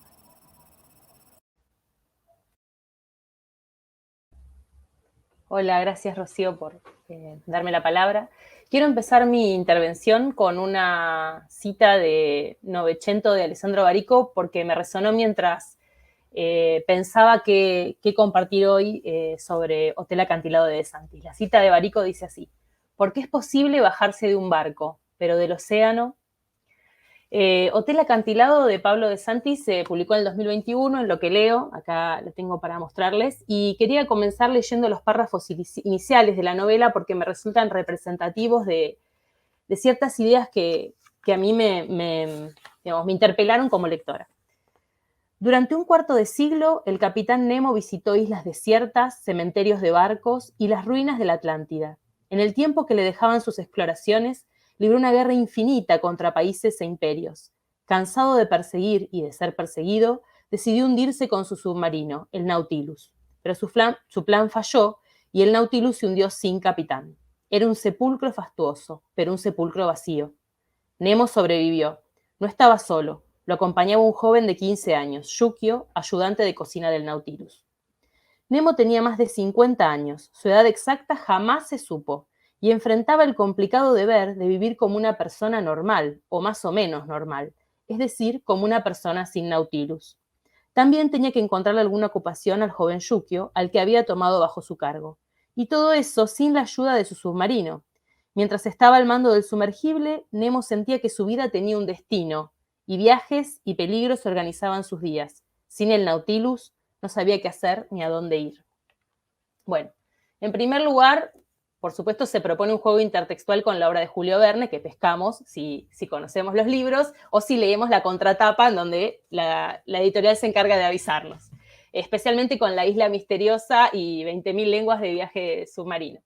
Hola, gracias Rocío por darme la palabra. Quiero empezar mi intervención con una cita de Novecento de Alessandro Barico porque me resonó mientras pensaba qué compartir hoy sobre Hotel Acantilado de Santis. La cita de Barico dice así: porque es posible bajarse de un barco, pero del océano. Hotel Acantilado de Pablo de Santis se publicó en el 2021, en Lo que leo, acá lo tengo para mostrarles, y quería comenzar leyendo los párrafos iniciales de la novela porque me resultan representativos de ciertas ideas que a mí me interpelaron como lectora. Durante un cuarto de siglo, el capitán Nemo visitó islas desiertas, cementerios de barcos y las ruinas de la Atlántida. En el tiempo que le dejaban sus exploraciones, libró una guerra infinita contra países e imperios. Cansado de perseguir y de ser perseguido, decidió hundirse con su submarino, el Nautilus. Pero su plan falló y el Nautilus se hundió sin capitán. Era un sepulcro fastuoso, pero un sepulcro vacío. Nemo sobrevivió. No estaba solo. Lo acompañaba un joven de 15 años, Yukio, ayudante de cocina del Nautilus. Nemo tenía más de 50 años, su edad exacta jamás se supo, y enfrentaba el complicado deber de vivir como una persona normal, o más o menos normal, es decir, como una persona sin Nautilus. También tenía que encontrarle alguna ocupación al joven Yukio, al que había tomado bajo su cargo. Y todo eso sin la ayuda de su submarino. Mientras estaba al mando del sumergible, Nemo sentía que su vida tenía un destino, y viajes y peligros organizaban sus días. Sin el Nautilus, no sabía qué hacer ni a dónde ir. Bueno, en primer lugar, por supuesto, se propone un juego intertextual con la obra de Julio Verne, que pescamos si conocemos los libros o si leemos la contratapa en donde la editorial se encarga de avisarnos, especialmente con La Isla Misteriosa y 20.000 lenguas de viaje submarino.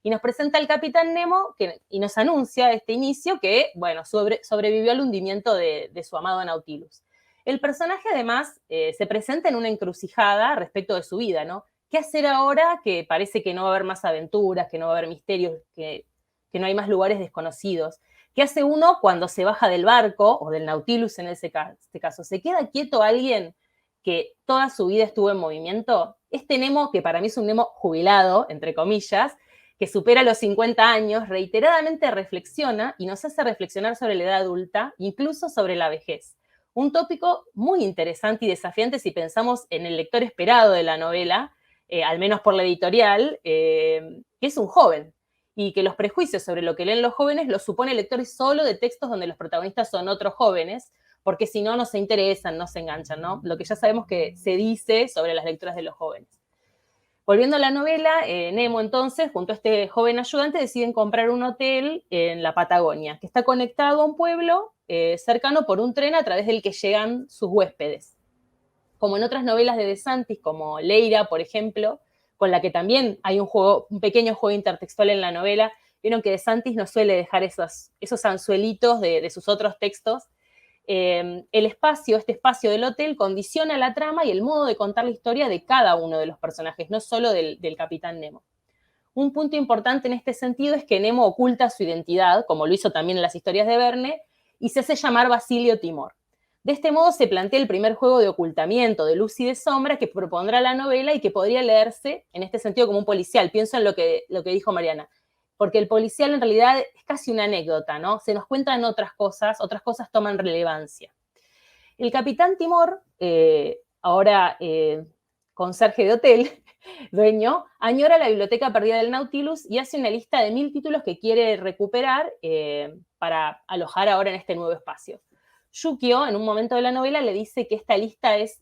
Y nos presenta al Capitán Nemo y nos anuncia este inicio que, bueno, sobrevivió al hundimiento de su amado Nautilus. El personaje, además, se presenta en una encrucijada respecto de su vida, ¿no? ¿Qué hacer ahora que parece que no va a haber más aventuras, que no va a haber misterios, que no hay más lugares desconocidos? ¿Qué hace uno cuando se baja del barco, o del Nautilus en este caso? ¿Se queda quieto alguien que toda su vida estuvo en movimiento? Este Nemo, que para mí es un Nemo jubilado, entre comillas, que supera los 50 años, reiteradamente reflexiona y nos hace reflexionar sobre la edad adulta, incluso sobre la vejez. Un tópico muy interesante y desafiante si pensamos en el lector esperado de la novela, al menos por la editorial, que es un joven, y que los prejuicios sobre lo que leen los jóvenes los supone lectores solo de textos donde los protagonistas son otros jóvenes, porque si no, no se interesan, no se enganchan, ¿no? Lo que ya sabemos que se dice sobre las lecturas de los jóvenes. Volviendo a la novela, Nemo entonces, junto a este joven ayudante, deciden comprar un hotel en la Patagonia, que está conectado a un pueblo cercano por un tren a través del que llegan sus huéspedes. Como en otras novelas de De Santis, como Leira, por ejemplo, con la que también hay un pequeño juego intertextual en la novela, vieron que De Santis no suele dejar esos anzuelitos de sus otros textos. Este espacio del hotel condiciona la trama y el modo de contar la historia de cada uno de los personajes, no solo del Capitán Nemo. Un punto importante en este sentido es que Nemo oculta su identidad, como lo hizo también en las historias de Verne, y se hace llamar Basilio Timor. De este modo se plantea el primer juego de ocultamiento, de luz y de sombra que propondrá la novela y que podría leerse en este sentido como un policial. Pienso en lo que dijo Mariana, porque el policial en realidad es casi una anécdota, ¿no? Se nos cuentan otras cosas toman relevancia. El Capitán Timor, ahora conserje de hotel, dueño, añora la biblioteca perdida del Nautilus y hace una lista de 1000 títulos que quiere recuperar para alojar ahora en este nuevo espacio. Yukio, en un momento de la novela, le dice que esta lista es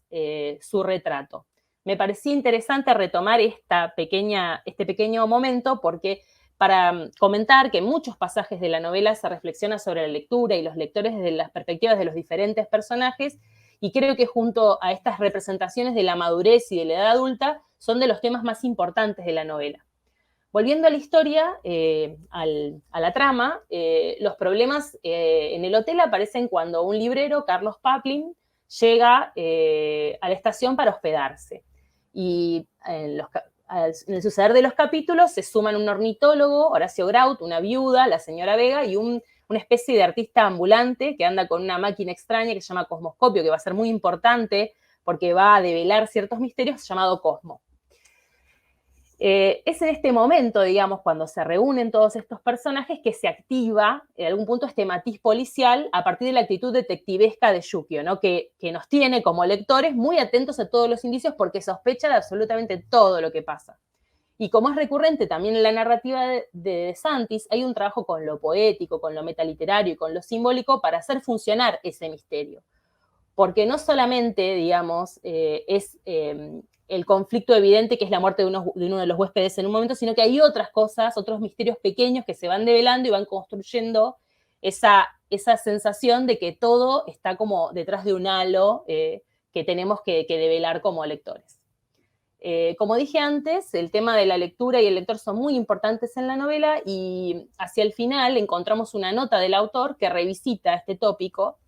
su retrato. Me parecía interesante retomar este pequeño momento porque para comentar que en muchos pasajes de la novela se reflexiona sobre la lectura y los lectores desde las perspectivas de los diferentes personajes, y creo que junto a estas representaciones de la madurez y de la edad adulta son de los temas más importantes de la novela. Volviendo a la historia, a la trama, los problemas en el hotel aparecen cuando un librero, Carlos Paplin, llega a la estación para hospedarse. Y en el suceder de los capítulos se suman un ornitólogo, Horacio Graut, una viuda, la señora Vega, y una especie de artista ambulante que anda con una máquina extraña que se llama Cosmoscopio, que va a ser muy importante porque va a develar ciertos misterios, llamado Cosmo. Es en este momento, digamos, cuando se reúnen todos estos personajes que se activa en algún punto este matiz policial a partir de la actitud detectivesca de Yukio, ¿no? Que nos tiene como lectores muy atentos a todos los indicios porque sospecha de absolutamente todo lo que pasa. Y como es recurrente también en la narrativa de De Santis, hay un trabajo con lo poético, con lo metaliterario y con lo simbólico para hacer funcionar ese misterio. Porque no solamente, digamos, es el conflicto evidente que es la muerte de uno de los huéspedes en un momento, sino que hay otras cosas, otros misterios pequeños que se van develando y van construyendo esa sensación de que todo está como detrás de un halo que tenemos que develar como lectores. Como dije antes, el tema de la lectura y el lector son muy importantes en la novela y hacia el final encontramos una nota del autor que revisita este tópico.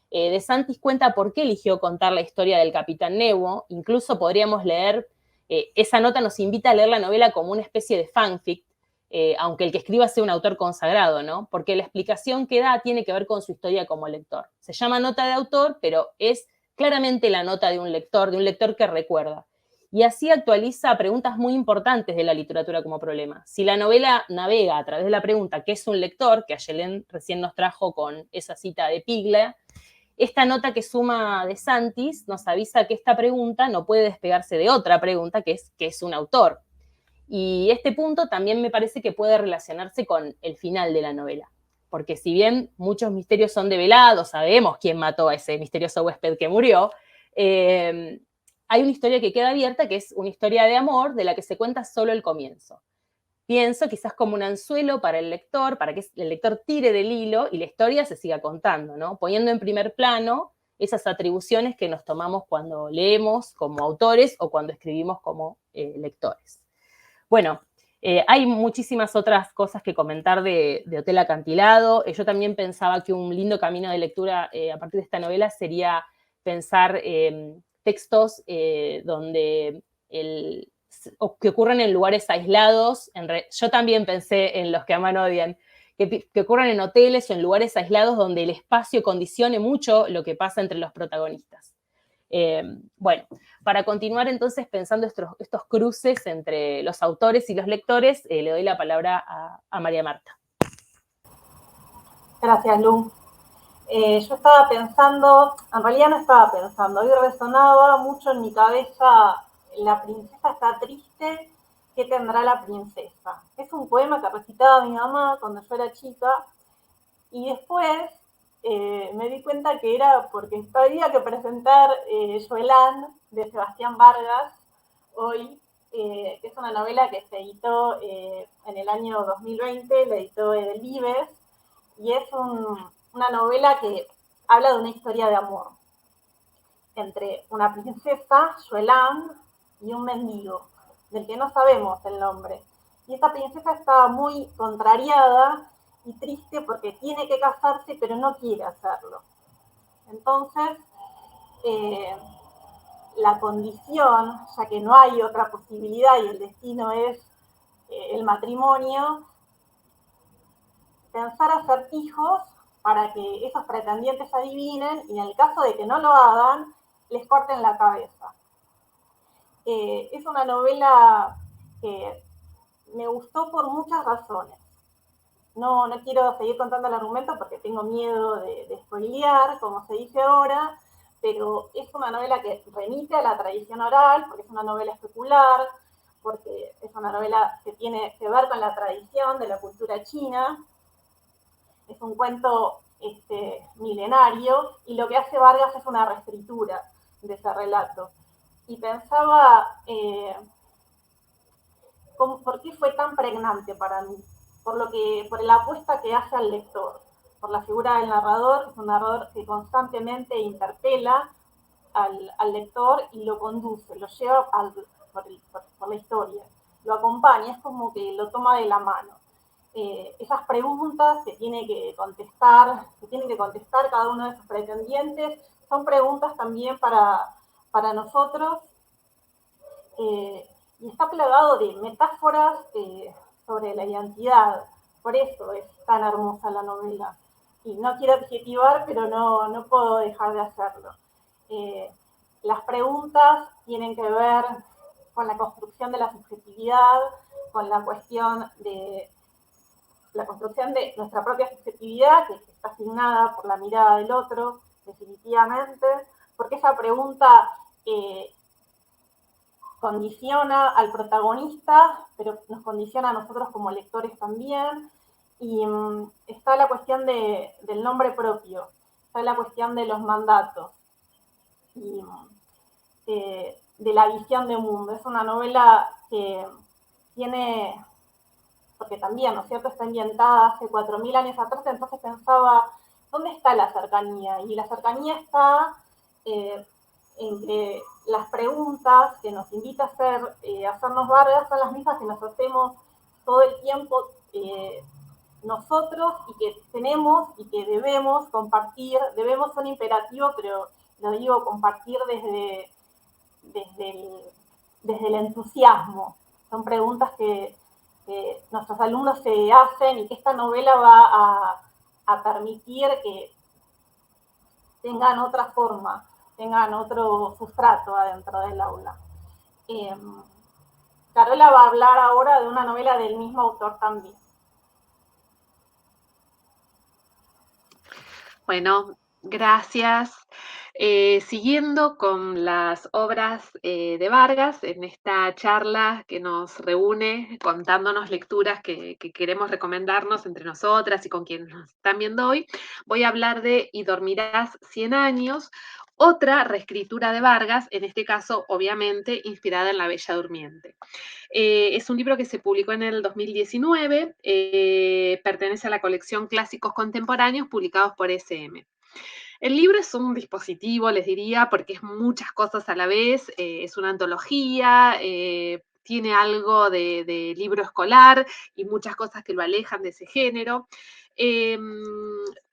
De Santis cuenta por qué eligió contar la historia del Capitán Nemo. Incluso podríamos leer, esa nota nos invita a leer la novela como una especie de fanfic, aunque el que escriba sea un autor consagrado, ¿no? Porque la explicación que da tiene que ver con su historia como lector. Se llama nota de autor, pero es claramente la nota de un lector que recuerda. y así actualiza preguntas muy importantes de la literatura como problema. Si la novela navega a través de la pregunta ¿qué es un lector?, que Ayelén recién nos trajo con esa cita de Piglia, esta nota que suma De Santis nos avisa que esta pregunta no puede despegarse de otra pregunta, que es ¿qué es un autor? Y este punto también me parece que puede relacionarse con el final de la novela, porque si bien muchos misterios son develados, sabemos quién mató a ese misterioso huésped que murió, hay una historia que queda abierta, que es una historia de amor de la que se cuenta solo el comienzo. Pienso quizás como un anzuelo para el lector, para que el lector tire del hilo y la historia se siga contando, ¿no? Poniendo en primer plano esas atribuciones que nos tomamos cuando leemos como autores o cuando escribimos como lectores. Bueno, hay muchísimas otras cosas que comentar de Hotel Acantilado. Yo también pensaba que un lindo camino de lectura a partir de esta novela sería pensar textos donde que ocurren en lugares aislados. Yo también pensé en Los que aman odian, que ocurran en hoteles o en lugares aislados donde el espacio condicione mucho lo que pasa entre los protagonistas. Bueno, para continuar entonces pensando estos cruces entre los autores y los lectores, le doy la palabra a María Marta. Gracias, Lu. Yo estaba pensando, en realidad no estaba pensando, hoy resonaba mucho en mi cabeza La princesa está triste, ¿qué tendrá la princesa? Es un poema que recitaba mi mamá cuando yo era chica, y después me di cuenta que era porque había que presentar Joelán, de Sebastián Vargas, hoy, que es una novela que se editó en el año 2020, la editó Edelvives, y es una novela que habla de una historia de amor entre una princesa, Joelán, y un mendigo, del que no sabemos el nombre. Y esta princesa está muy contrariada y triste porque tiene que casarse, pero no quiere hacerlo. Entonces, la condición, ya que no hay otra posibilidad y el destino es el matrimonio, pensar acertijos para que esos pretendientes adivinen y en el caso de que no lo hagan, les corten la cabeza. Es una novela que me gustó por muchas razones. No quiero seguir contando el argumento porque tengo miedo de spoilear, como se dice ahora, pero es una novela que remite a la tradición oral, porque es una novela especular, porque es una novela que tiene que ver con la tradición de la cultura china. Es un cuento milenario, y lo que hace Vargas es una reescritura de ese relato. Y pensaba, ¿por qué fue tan pregnante para mí? Por la apuesta que hace al lector, por la figura del narrador, que es un narrador que constantemente interpela al lector y lo conduce, lo lleva por la historia, lo acompaña, es como que lo toma de la mano. Esas preguntas que tienen que contestar cada uno de sus pretendientes, son preguntas también para nosotros, y está plagado de metáforas sobre la identidad. Por eso es tan hermosa la novela. Y no quiero adjetivar, pero no puedo dejar de hacerlo. Las preguntas tienen que ver con la construcción de la subjetividad, con la cuestión de la construcción de nuestra propia subjetividad, que está asignada por la mirada del otro, definitivamente, porque esa pregunta condiciona al protagonista, pero nos condiciona a nosotros como lectores también. Y está la cuestión del nombre propio, está la cuestión de los mandatos y de la visión de mundo. Es una novela que tiene, porque también, ¿no es cierto?, está ambientada hace 4.000 años atrás, entonces pensaba, ¿dónde está la cercanía? Y la cercanía está en que las preguntas que nos invita a hacernos Vargas son las mismas que nos hacemos todo el tiempo nosotros, y que tenemos y que debemos compartir. Debemos un imperativo, pero lo digo compartir desde el entusiasmo. Son preguntas que nuestros alumnos se hacen y que esta novela va a permitir que tengan otra forma, tengan otro sustrato adentro del aula. Carola va a hablar ahora de una novela del mismo autor también. Bueno, gracias. Siguiendo con las obras de Vargas, en esta charla que nos reúne contándonos lecturas que queremos recomendarnos entre nosotras y con quienes nos están viendo hoy, voy a hablar de Y dormirás 100 años, otra reescritura de Vargas, en este caso, obviamente, inspirada en La Bella Durmiente. Es un libro que se publicó en el 2019, pertenece a la colección Clásicos Contemporáneos publicados por SM. El libro es un dispositivo, les diría, porque es muchas cosas a la vez, es una antología, tiene algo de libro escolar y muchas cosas que lo alejan de ese género.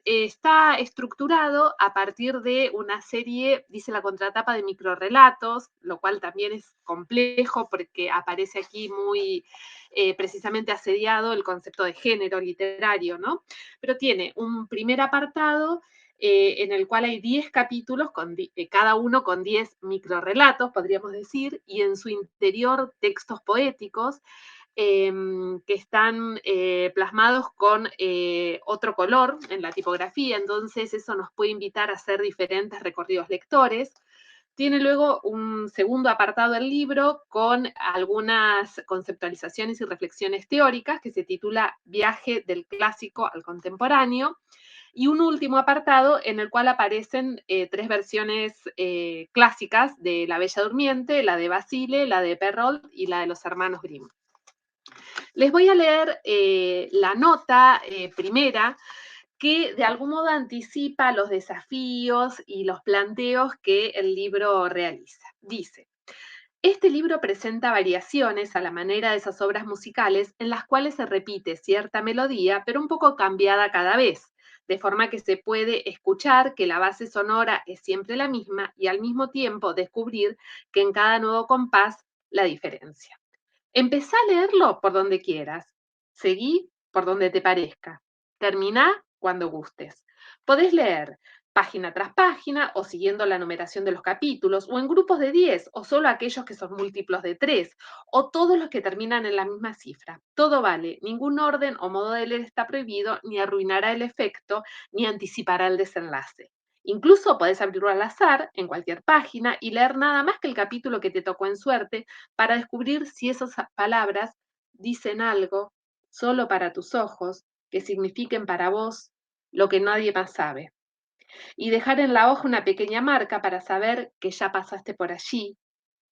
Está estructurado a partir de una serie, dice la contratapa, de microrrelatos, lo cual también es complejo porque aparece aquí muy precisamente asediado el concepto de género literario, ¿no? Pero tiene un primer apartado en el cual hay 10 capítulos, cada uno con 10 microrrelatos, podríamos decir, y en su interior textos poéticos que están plasmados con otro color en la tipografía, entonces eso nos puede invitar a hacer diferentes recorridos lectores. Tiene luego un segundo apartado del libro con algunas conceptualizaciones y reflexiones teóricas que se titula Viaje del clásico al contemporáneo, y un último apartado en el cual aparecen 3 versiones clásicas de La Bella Durmiente, la de Basile, la de Perrault y la de los hermanos Grimm. Les voy a leer la nota primera, que de algún modo anticipa los desafíos y los planteos que el libro realiza. Dice: este libro presenta variaciones a la manera de esas obras musicales en las cuales se repite cierta melodía, pero un poco cambiada cada vez, de forma que se puede escuchar que la base sonora es siempre la misma y al mismo tiempo descubrir que en cada nuevo compás la diferencia. Empezá a leerlo por donde quieras. Seguí por donde te parezca. Terminá cuando gustes. Podés leer página tras página o siguiendo la numeración de los capítulos o en grupos de 10 o solo aquellos que son múltiplos de 3 o todos los que terminan en la misma cifra. Todo vale, ningún orden o modo de leer está prohibido, ni arruinará el efecto ni anticipará el desenlace. Incluso podés abrirlo al azar en cualquier página y leer nada más que el capítulo que te tocó en suerte para descubrir si esas palabras dicen algo solo para tus ojos, que signifiquen para vos lo que nadie más sabe. Y dejar en la hoja una pequeña marca para saber que ya pasaste por allí,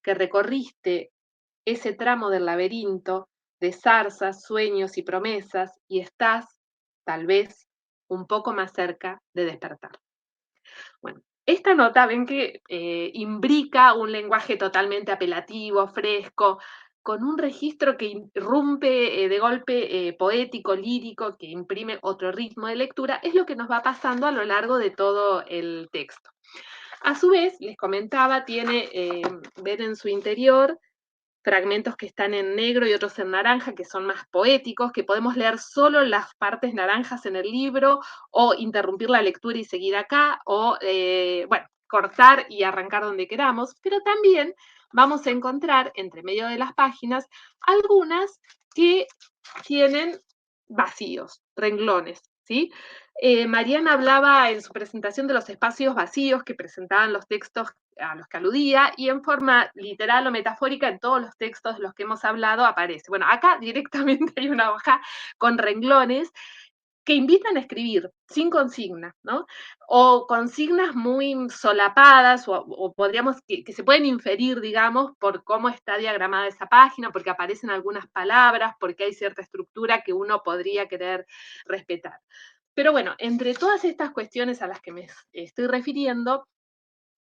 que recorriste ese tramo del laberinto de zarzas, sueños y promesas y estás, tal vez, un poco más cerca de despertar. Bueno, esta nota ven que imbrica un lenguaje totalmente apelativo, fresco, con un registro que irrumpe de golpe poético, lírico, que imprime otro ritmo de lectura, es lo que nos va pasando a lo largo de todo el texto. A su vez, les comentaba, tiene, ven en su interior, fragmentos que están en negro y otros en naranja, que son más poéticos, que podemos leer solo las partes naranjas en el libro, o interrumpir la lectura y seguir acá, o, bueno, cortar y arrancar donde queramos, pero también vamos a encontrar entre medio de las páginas algunas que tienen vacíos, renglones, ¿sí? Mariana hablaba en su presentación de los espacios vacíos que presentaban los textos a los que aludía, y en forma literal o metafórica en todos los textos de los que hemos hablado aparece. Bueno, acá directamente hay una hoja con renglones que invitan a escribir sin consigna, ¿no? O consignas muy solapadas, o podríamos, que se pueden inferir, digamos, por cómo está diagramada esa página, porque aparecen algunas palabras, porque hay cierta estructura que uno podría querer respetar. Pero bueno, entre todas estas cuestiones a las que me estoy refiriendo,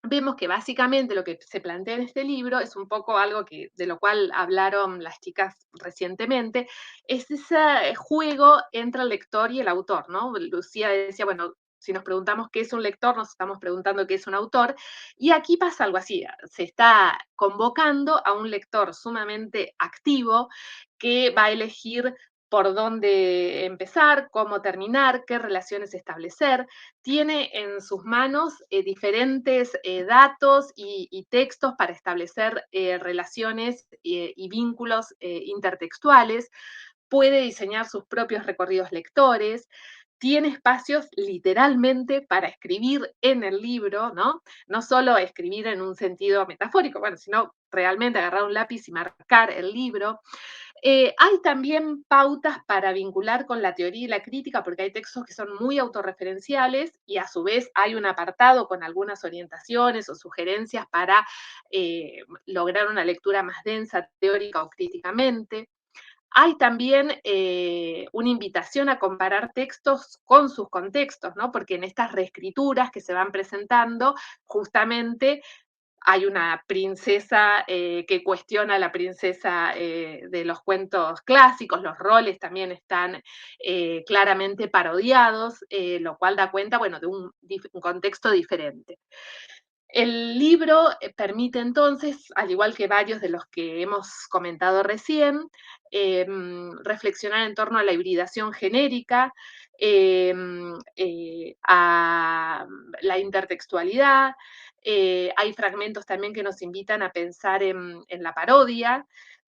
vemos que básicamente lo que se plantea en este libro es un poco algo de lo cual hablaron las chicas recientemente, es ese juego entre el lector y el autor, ¿no? Lucía decía, bueno, si nos preguntamos qué es un lector, nos estamos preguntando qué es un autor, y aquí pasa algo así, se está convocando a un lector sumamente activo que va a elegir por dónde empezar, cómo terminar, qué relaciones establecer. Tiene en sus manos diferentes datos y textos para establecer relaciones y vínculos intertextuales. Puede diseñar sus propios recorridos lectores. Tiene espacios literalmente para escribir en el libro, ¿no? No solo escribir en un sentido metafórico, bueno, sino realmente agarrar un lápiz y marcar el libro. Hay también pautas para vincular con la teoría y la crítica, porque hay textos que son muy autorreferenciales y a su vez hay un apartado con algunas orientaciones o sugerencias para lograr una lectura más densa, teórica o críticamente. Hay también una invitación a comparar textos con sus contextos, ¿no? Porque en estas reescrituras que se van presentando, justamente hay una princesa que cuestiona a la princesa de los cuentos clásicos, los roles también están claramente parodiados, lo cual da cuenta, bueno, de un contexto diferente. El libro permite entonces, al igual que varios de los que hemos comentado recién, reflexionar en torno a la hibridación genérica, a la intertextualidad. Hay fragmentos también que nos invitan a pensar en la parodia.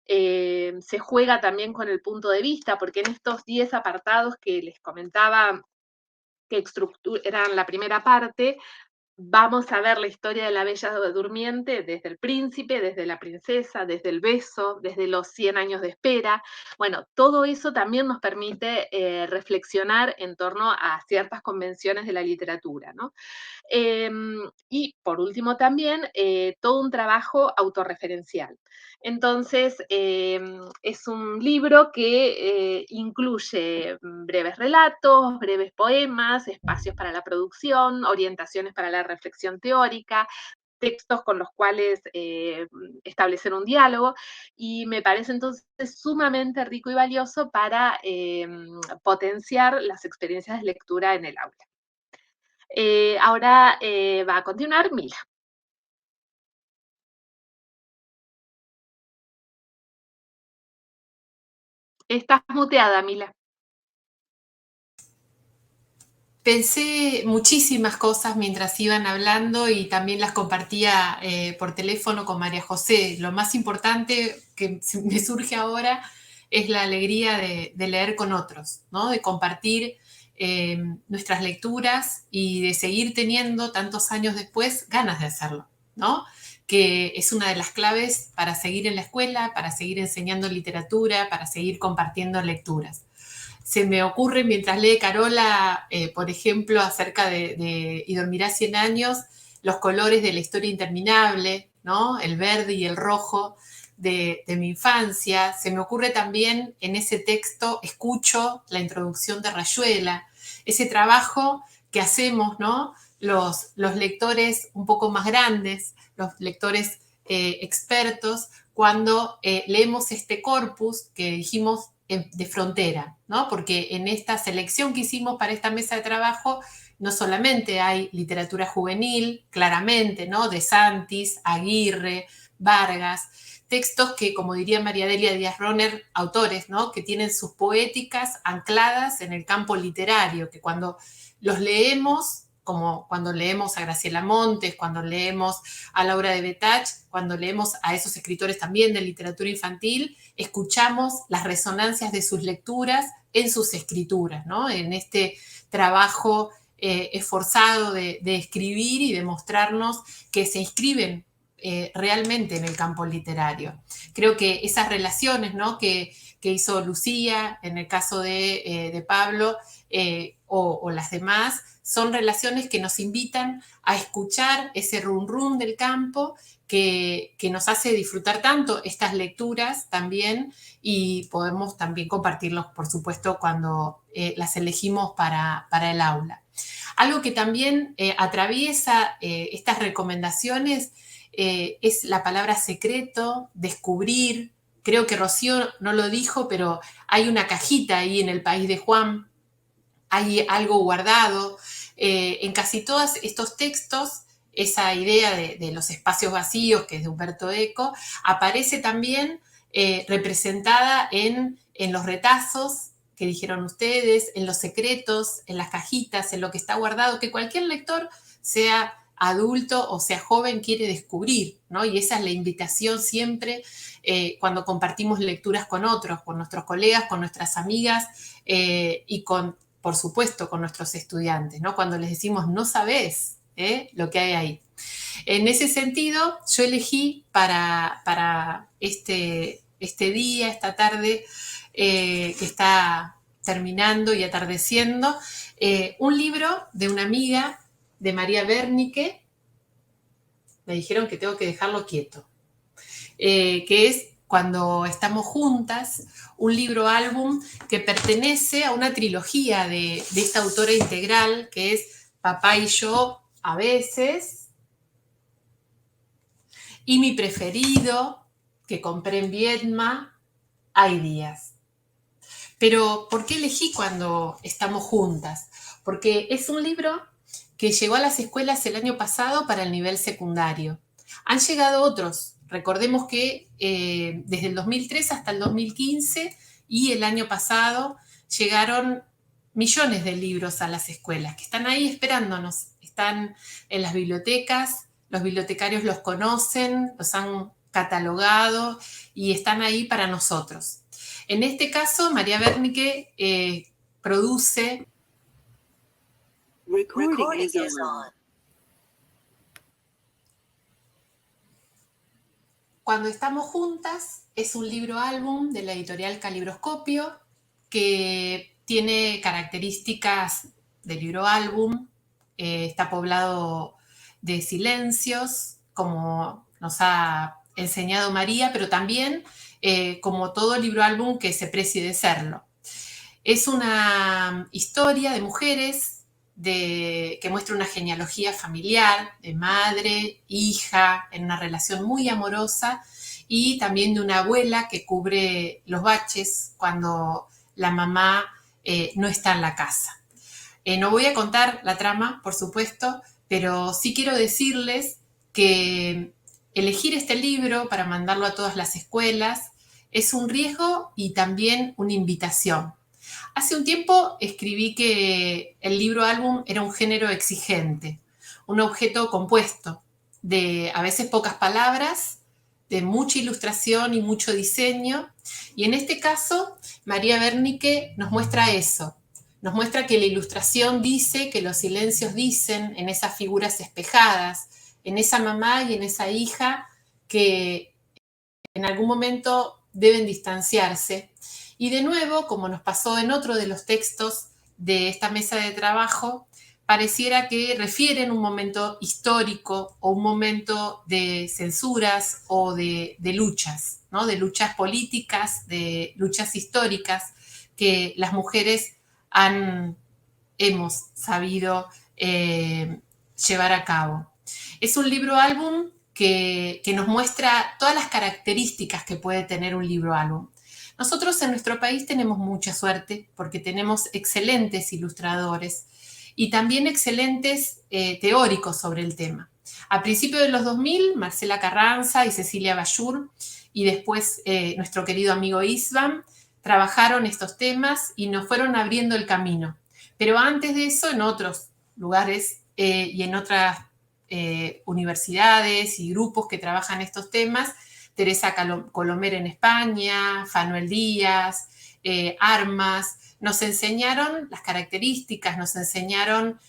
Se juega también con el punto de vista, porque en estos 10 apartados que les comentaba que eran la primera parte, vamos a ver la historia de la Bella Durmiente desde el príncipe, desde la princesa, desde el beso, desde los 100 años de espera. Bueno, todo eso también nos permite reflexionar en torno a ciertas convenciones de la literatura, ¿no? Y por último también todo un trabajo autorreferencial. Entonces, es un libro que incluye breves relatos, breves poemas, espacios para la producción, orientaciones para la reflexión teórica, textos con los cuales establecer un diálogo, y me parece entonces sumamente rico y valioso para potenciar las experiencias de lectura en el aula. Ahora va a continuar Mila. Estás muteada, Mila. Pensé muchísimas cosas mientras iban hablando y también las compartía por teléfono con María José. Lo más importante que me surge ahora es la alegría de leer con otros, ¿no? De compartir nuestras lecturas y de seguir teniendo tantos años después ganas de hacerlo, ¿no? Que es una de las claves para seguir en la escuela, para seguir enseñando literatura, para seguir compartiendo lecturas. Se me ocurre mientras lee Carola, por ejemplo, acerca de Y dormirá 100 años, los colores de la historia interminable, ¿no? El verde y el rojo de mi infancia. Se me ocurre también en ese texto, escucho la introducción de Rayuela, ese trabajo que hacemos, ¿no? Los lectores un poco más grandes, los lectores expertos, cuando leemos este corpus que dijimos de frontera, ¿no? Porque en esta selección que hicimos para esta mesa de trabajo no solamente hay literatura juvenil, claramente, ¿no? De Santis, Aguirre, Vargas, textos que, como diría María Delia Díaz-Roner, autores, ¿no? Que tienen sus poéticas ancladas en el campo literario, que cuando los leemos, como cuando leemos a Graciela Montes, cuando leemos a Laura de Betach, cuando leemos a esos escritores también de literatura infantil, escuchamos las resonancias de sus lecturas en sus escrituras, ¿no? En este trabajo esforzado de escribir y de mostrarnos que se inscriben realmente en el campo literario. Creo que esas relaciones, ¿no? que hizo Lucía en el caso de Pablo o las demás, son relaciones que nos invitan a escuchar ese rum rum del campo que nos hace disfrutar tanto estas lecturas también, y podemos también compartirlos, por supuesto, cuando las elegimos para el aula. Algo que también atraviesa estas recomendaciones es la palabra secreto, descubrir. Creo que Rocío no lo dijo, pero hay una cajita ahí en El País de Juan, hay algo guardado. En casi todos estos textos, esa idea de los espacios vacíos, que es de Humberto Eco, aparece también representada en en los retazos que dijeron ustedes, en los secretos, en las cajitas, en lo que está guardado, que cualquier lector, sea adulto o sea joven, quiere descubrir, ¿no? Y esa es la invitación siempre cuando compartimos lecturas con otros, con nuestros colegas, con nuestras amigas y por supuesto, con nuestros estudiantes, ¿no? Cuando les decimos, no sabés lo que hay ahí. En ese sentido, yo elegí para este día, esta tarde, que está terminando y atardeciendo, un libro de una amiga de María Wernicke. Me dijeron que tengo que dejarlo quieto, que es Cuando estamos juntas, un libro álbum que pertenece a una trilogía de esta autora integral, que es Papá y yo a veces, y mi preferido, que compré en Viedma, Hay días. Pero, ¿por qué elegí Cuando estamos juntas? Porque es un libro que llegó a las escuelas el año pasado para el nivel secundario. Han llegado otros. Recordemos que desde el 2003 hasta el 2015 y el año pasado llegaron millones de libros a las escuelas, que están ahí esperándonos. Están en las bibliotecas, los bibliotecarios los conocen, los han catalogado y están ahí para nosotros. En este caso, María Wernicke produce... Recording is on. Cuando estamos juntas es un libro álbum de la editorial Calibroscopio que tiene características de libro álbum, está poblado de silencios, como nos ha enseñado María, pero también como todo libro álbum que se precie de serlo. Es una historia de mujeres que muestra una genealogía familiar, de madre, hija, en una relación muy amorosa, y también de una abuela que cubre los baches cuando la mamá no está en la casa. No voy a contar la trama, por supuesto, pero sí quiero decirles que elegir este libro para mandarlo a todas las escuelas es un riesgo y también una invitación. Hace un tiempo escribí que el libro álbum era un género exigente, un objeto compuesto de a veces pocas palabras, de mucha ilustración y mucho diseño, y en este caso María Wernicke nos muestra eso, nos muestra que la ilustración dice, que los silencios dicen en esas figuras espejadas, en esa mamá y en esa hija que en algún momento deben distanciarse. Y de nuevo, como nos pasó en otro de los textos de esta mesa de trabajo, pareciera que refieren un momento histórico o un momento de censuras o de luchas, ¿no? De luchas políticas, de luchas históricas que las mujeres hemos sabido llevar a cabo. Es un libro álbum que nos muestra todas las características que puede tener un libro álbum. Nosotros en nuestro país tenemos mucha suerte porque tenemos excelentes ilustradores y también excelentes teóricos sobre el tema. A principios de los 2000, Marcela Carranza y Cecilia Bayur, y después nuestro querido amigo Isvan, trabajaron estos temas y nos fueron abriendo el camino. Pero antes de eso, en otros lugares y en otras universidades y grupos que trabajan estos temas, Teresa Colomer en España, Fanuel Díaz, Armas, nos enseñaron las características, nos enseñaron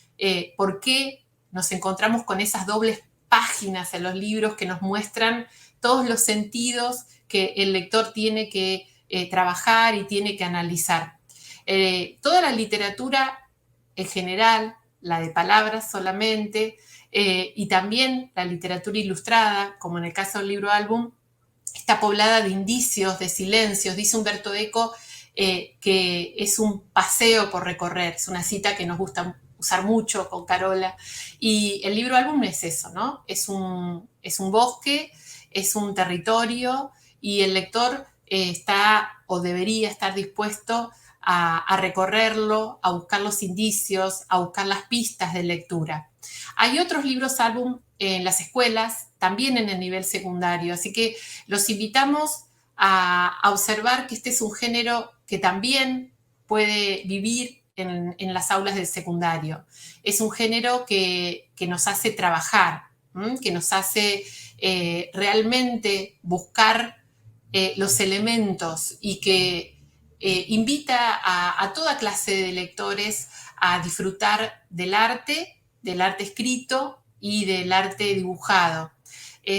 por qué nos encontramos con esas dobles páginas en los libros que nos muestran todos los sentidos que el lector tiene que trabajar y tiene que analizar. Toda la literatura en general, la de palabras solamente, y también la literatura ilustrada, como en el caso del libro álbum, está poblada de indicios, de silencios. Dice Humberto Eco que es un paseo por recorrer, es una cita que nos gusta usar mucho con Carola, y el libro álbum es eso, ¿no? Es un bosque, es un territorio, y el lector está o debería estar dispuesto a recorrerlo, a buscar los indicios, a buscar las pistas de lectura. Hay otros libros álbum en las escuelas, también en el nivel secundario, así que los invitamos a observar que este es un género que también puede vivir en las aulas del secundario. Es un género que nos hace trabajar, que nos hace realmente buscar los elementos y que invita a toda clase de lectores a disfrutar del arte escrito y del arte dibujado.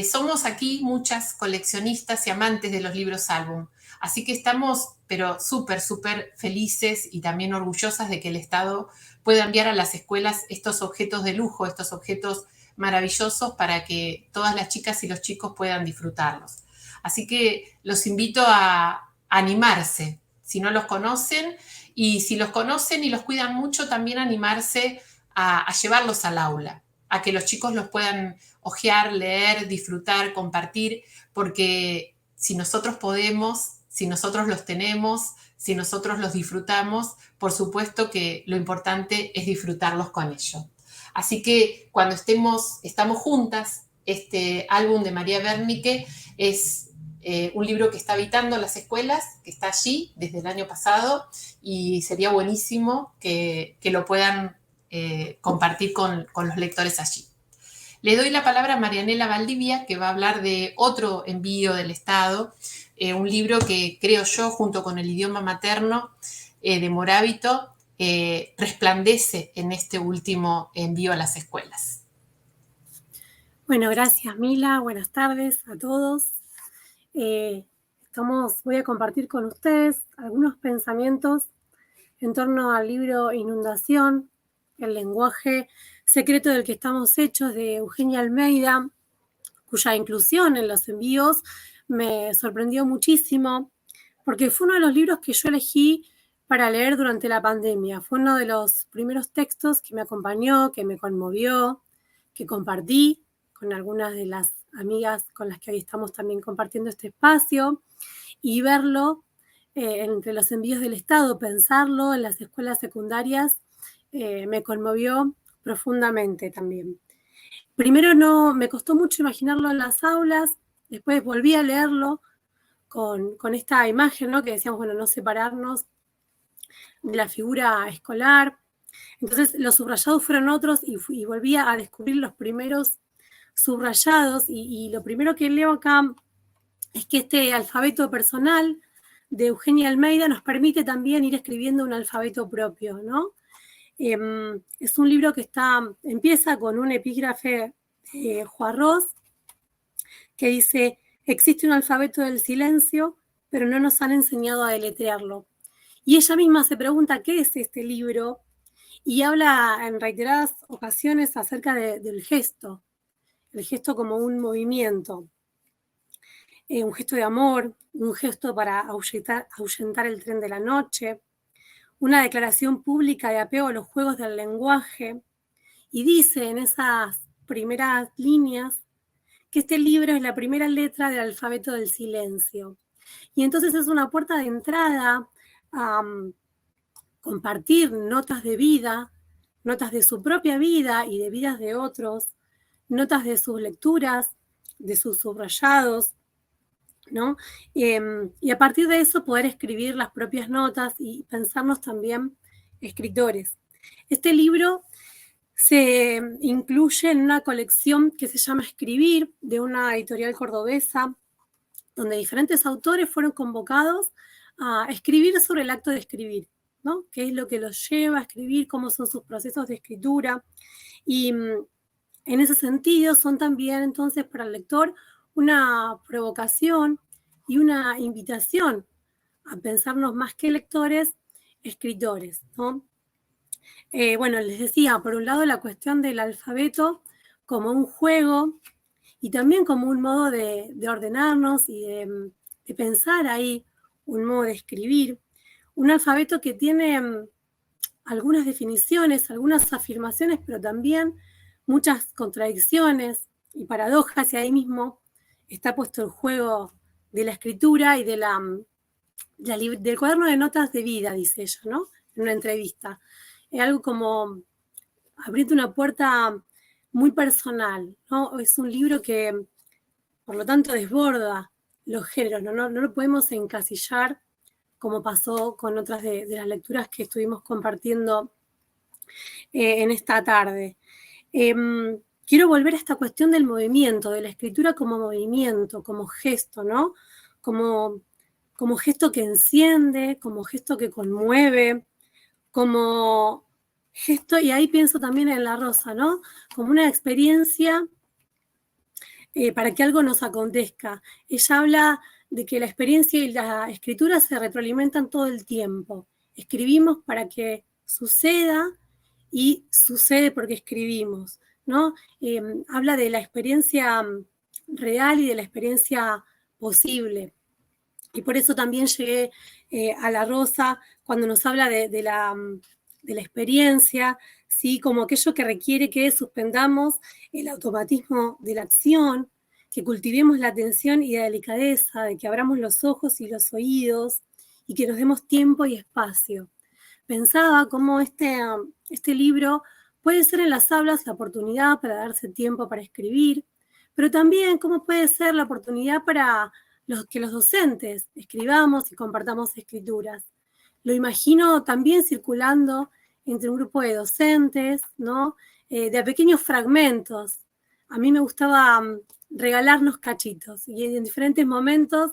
Somos aquí muchas coleccionistas y amantes de los libros álbum, así que estamos pero súper felices y también orgullosas de que el Estado pueda enviar a las escuelas estos objetos de lujo, estos objetos maravillosos para que todas las chicas y los chicos puedan disfrutarlos. Así que los invito a animarse, si no los conocen, y si los conocen y los cuidan mucho, también animarse a llevarlos al aula, a que los chicos los puedan hojear, leer, disfrutar, compartir, porque si nosotros podemos, si nosotros los tenemos, si nosotros los disfrutamos, por supuesto que lo importante es disfrutarlos con ellos. Así que cuando estamos juntas, este álbum de María Wernicke es un libro que está habitando las escuelas, que está allí desde el año pasado, y sería buenísimo que lo puedan compartir con los lectores allí. Le doy la palabra a Marianela Valdivia, que va a hablar de otro envío del Estado, un libro que creo yo, junto con El idioma materno de Morábito, resplandece en este último envío a las escuelas. Bueno, gracias Mila, buenas tardes a todos. Voy a compartir con ustedes algunos pensamientos en torno al libro Inundación, el lenguaje secreto del que estamos hechos, de Eugenia Almeida, cuya inclusión en los envíos me sorprendió muchísimo, porque fue uno de los libros que yo elegí para leer durante la pandemia. Fue uno de los primeros textos que me acompañó, que me conmovió, que compartí con algunas de las amigas con las que hoy estamos también compartiendo este espacio, y verlo entre los envíos del Estado, pensarlo en las escuelas secundarias, me conmovió profundamente también. Primero me costó mucho imaginarlo en las aulas, después volví a leerlo con esta imagen, ¿no? Que decíamos, bueno, no separarnos de la figura escolar. Entonces los subrayados fueron otros y volví a descubrir los primeros subrayados, y lo primero que leo acá es que este alfabeto personal de Eugenia Almeida nos permite también ir escribiendo un alfabeto propio, ¿no? Es un libro que empieza con un epígrafe de Juarros que dice: existe un alfabeto del silencio, pero no nos han enseñado a deletrearlo. Y ella misma se pregunta qué es este libro, y habla en reiteradas ocasiones acerca del gesto, el gesto como un movimiento, un gesto de amor, un gesto para ahuyentar el tren de la noche, una declaración pública de apego a los juegos del lenguaje, y dice en esas primeras líneas que este libro es la primera letra del alfabeto del silencio. Y entonces es una puerta de entrada a compartir notas de vida, notas de su propia vida y de vidas de otros, notas de sus lecturas, de sus subrayados, ¿no? Y a partir de eso poder escribir las propias notas y pensarnos también escritores. Este libro se incluye en una colección que se llama Escribir, de una editorial cordobesa, donde diferentes autores fueron convocados a escribir sobre el acto de escribir, ¿no? Qué es lo que los lleva a escribir, cómo son sus procesos de escritura. Y en ese sentido son también entonces para el lector una provocación y una invitación a pensarnos más que lectores, escritores, ¿no? Bueno, les decía, por un lado la cuestión del alfabeto como un juego y también como un modo de ordenarnos y de pensar ahí, un modo de escribir, un alfabeto que tiene algunas definiciones, algunas afirmaciones, pero también muchas contradicciones y paradojas, y ahí mismo está puesto el juego de la escritura y del cuaderno de notas de vida, dice ella, ¿no? En una entrevista. Es algo como abriendo una puerta muy personal, ¿no? Es un libro que, por lo tanto, desborda los géneros, ¿no? No lo podemos encasillar como pasó con otras de las lecturas que estuvimos compartiendo en esta tarde. Quiero volver a esta cuestión del movimiento, de la escritura como movimiento, como gesto, ¿no? Como gesto que enciende, como gesto que conmueve, como gesto, y ahí pienso también en La Rosa, ¿no? Como una experiencia para que algo nos acontezca. Ella habla de que la experiencia y la escritura se retroalimentan todo el tiempo. Escribimos para que suceda y sucede porque escribimos, ¿no? Habla de la experiencia real y de la experiencia posible. Y por eso también llegué a La Rosa cuando nos habla de la experiencia, ¿sí? Como aquello que requiere que suspendamos el automatismo de la acción, que cultivemos la atención y la delicadeza, de que abramos los ojos y los oídos y que nos demos tiempo y espacio. Pensaba cómo este libro puede ser en las aulas la oportunidad para darse tiempo para escribir, pero también cómo puede ser la oportunidad para que los docentes escribamos y compartamos escrituras. Lo imagino también circulando entre un grupo de docentes, ¿no? De pequeños fragmentos. A mí me gustaba regalarnos cachitos y en diferentes momentos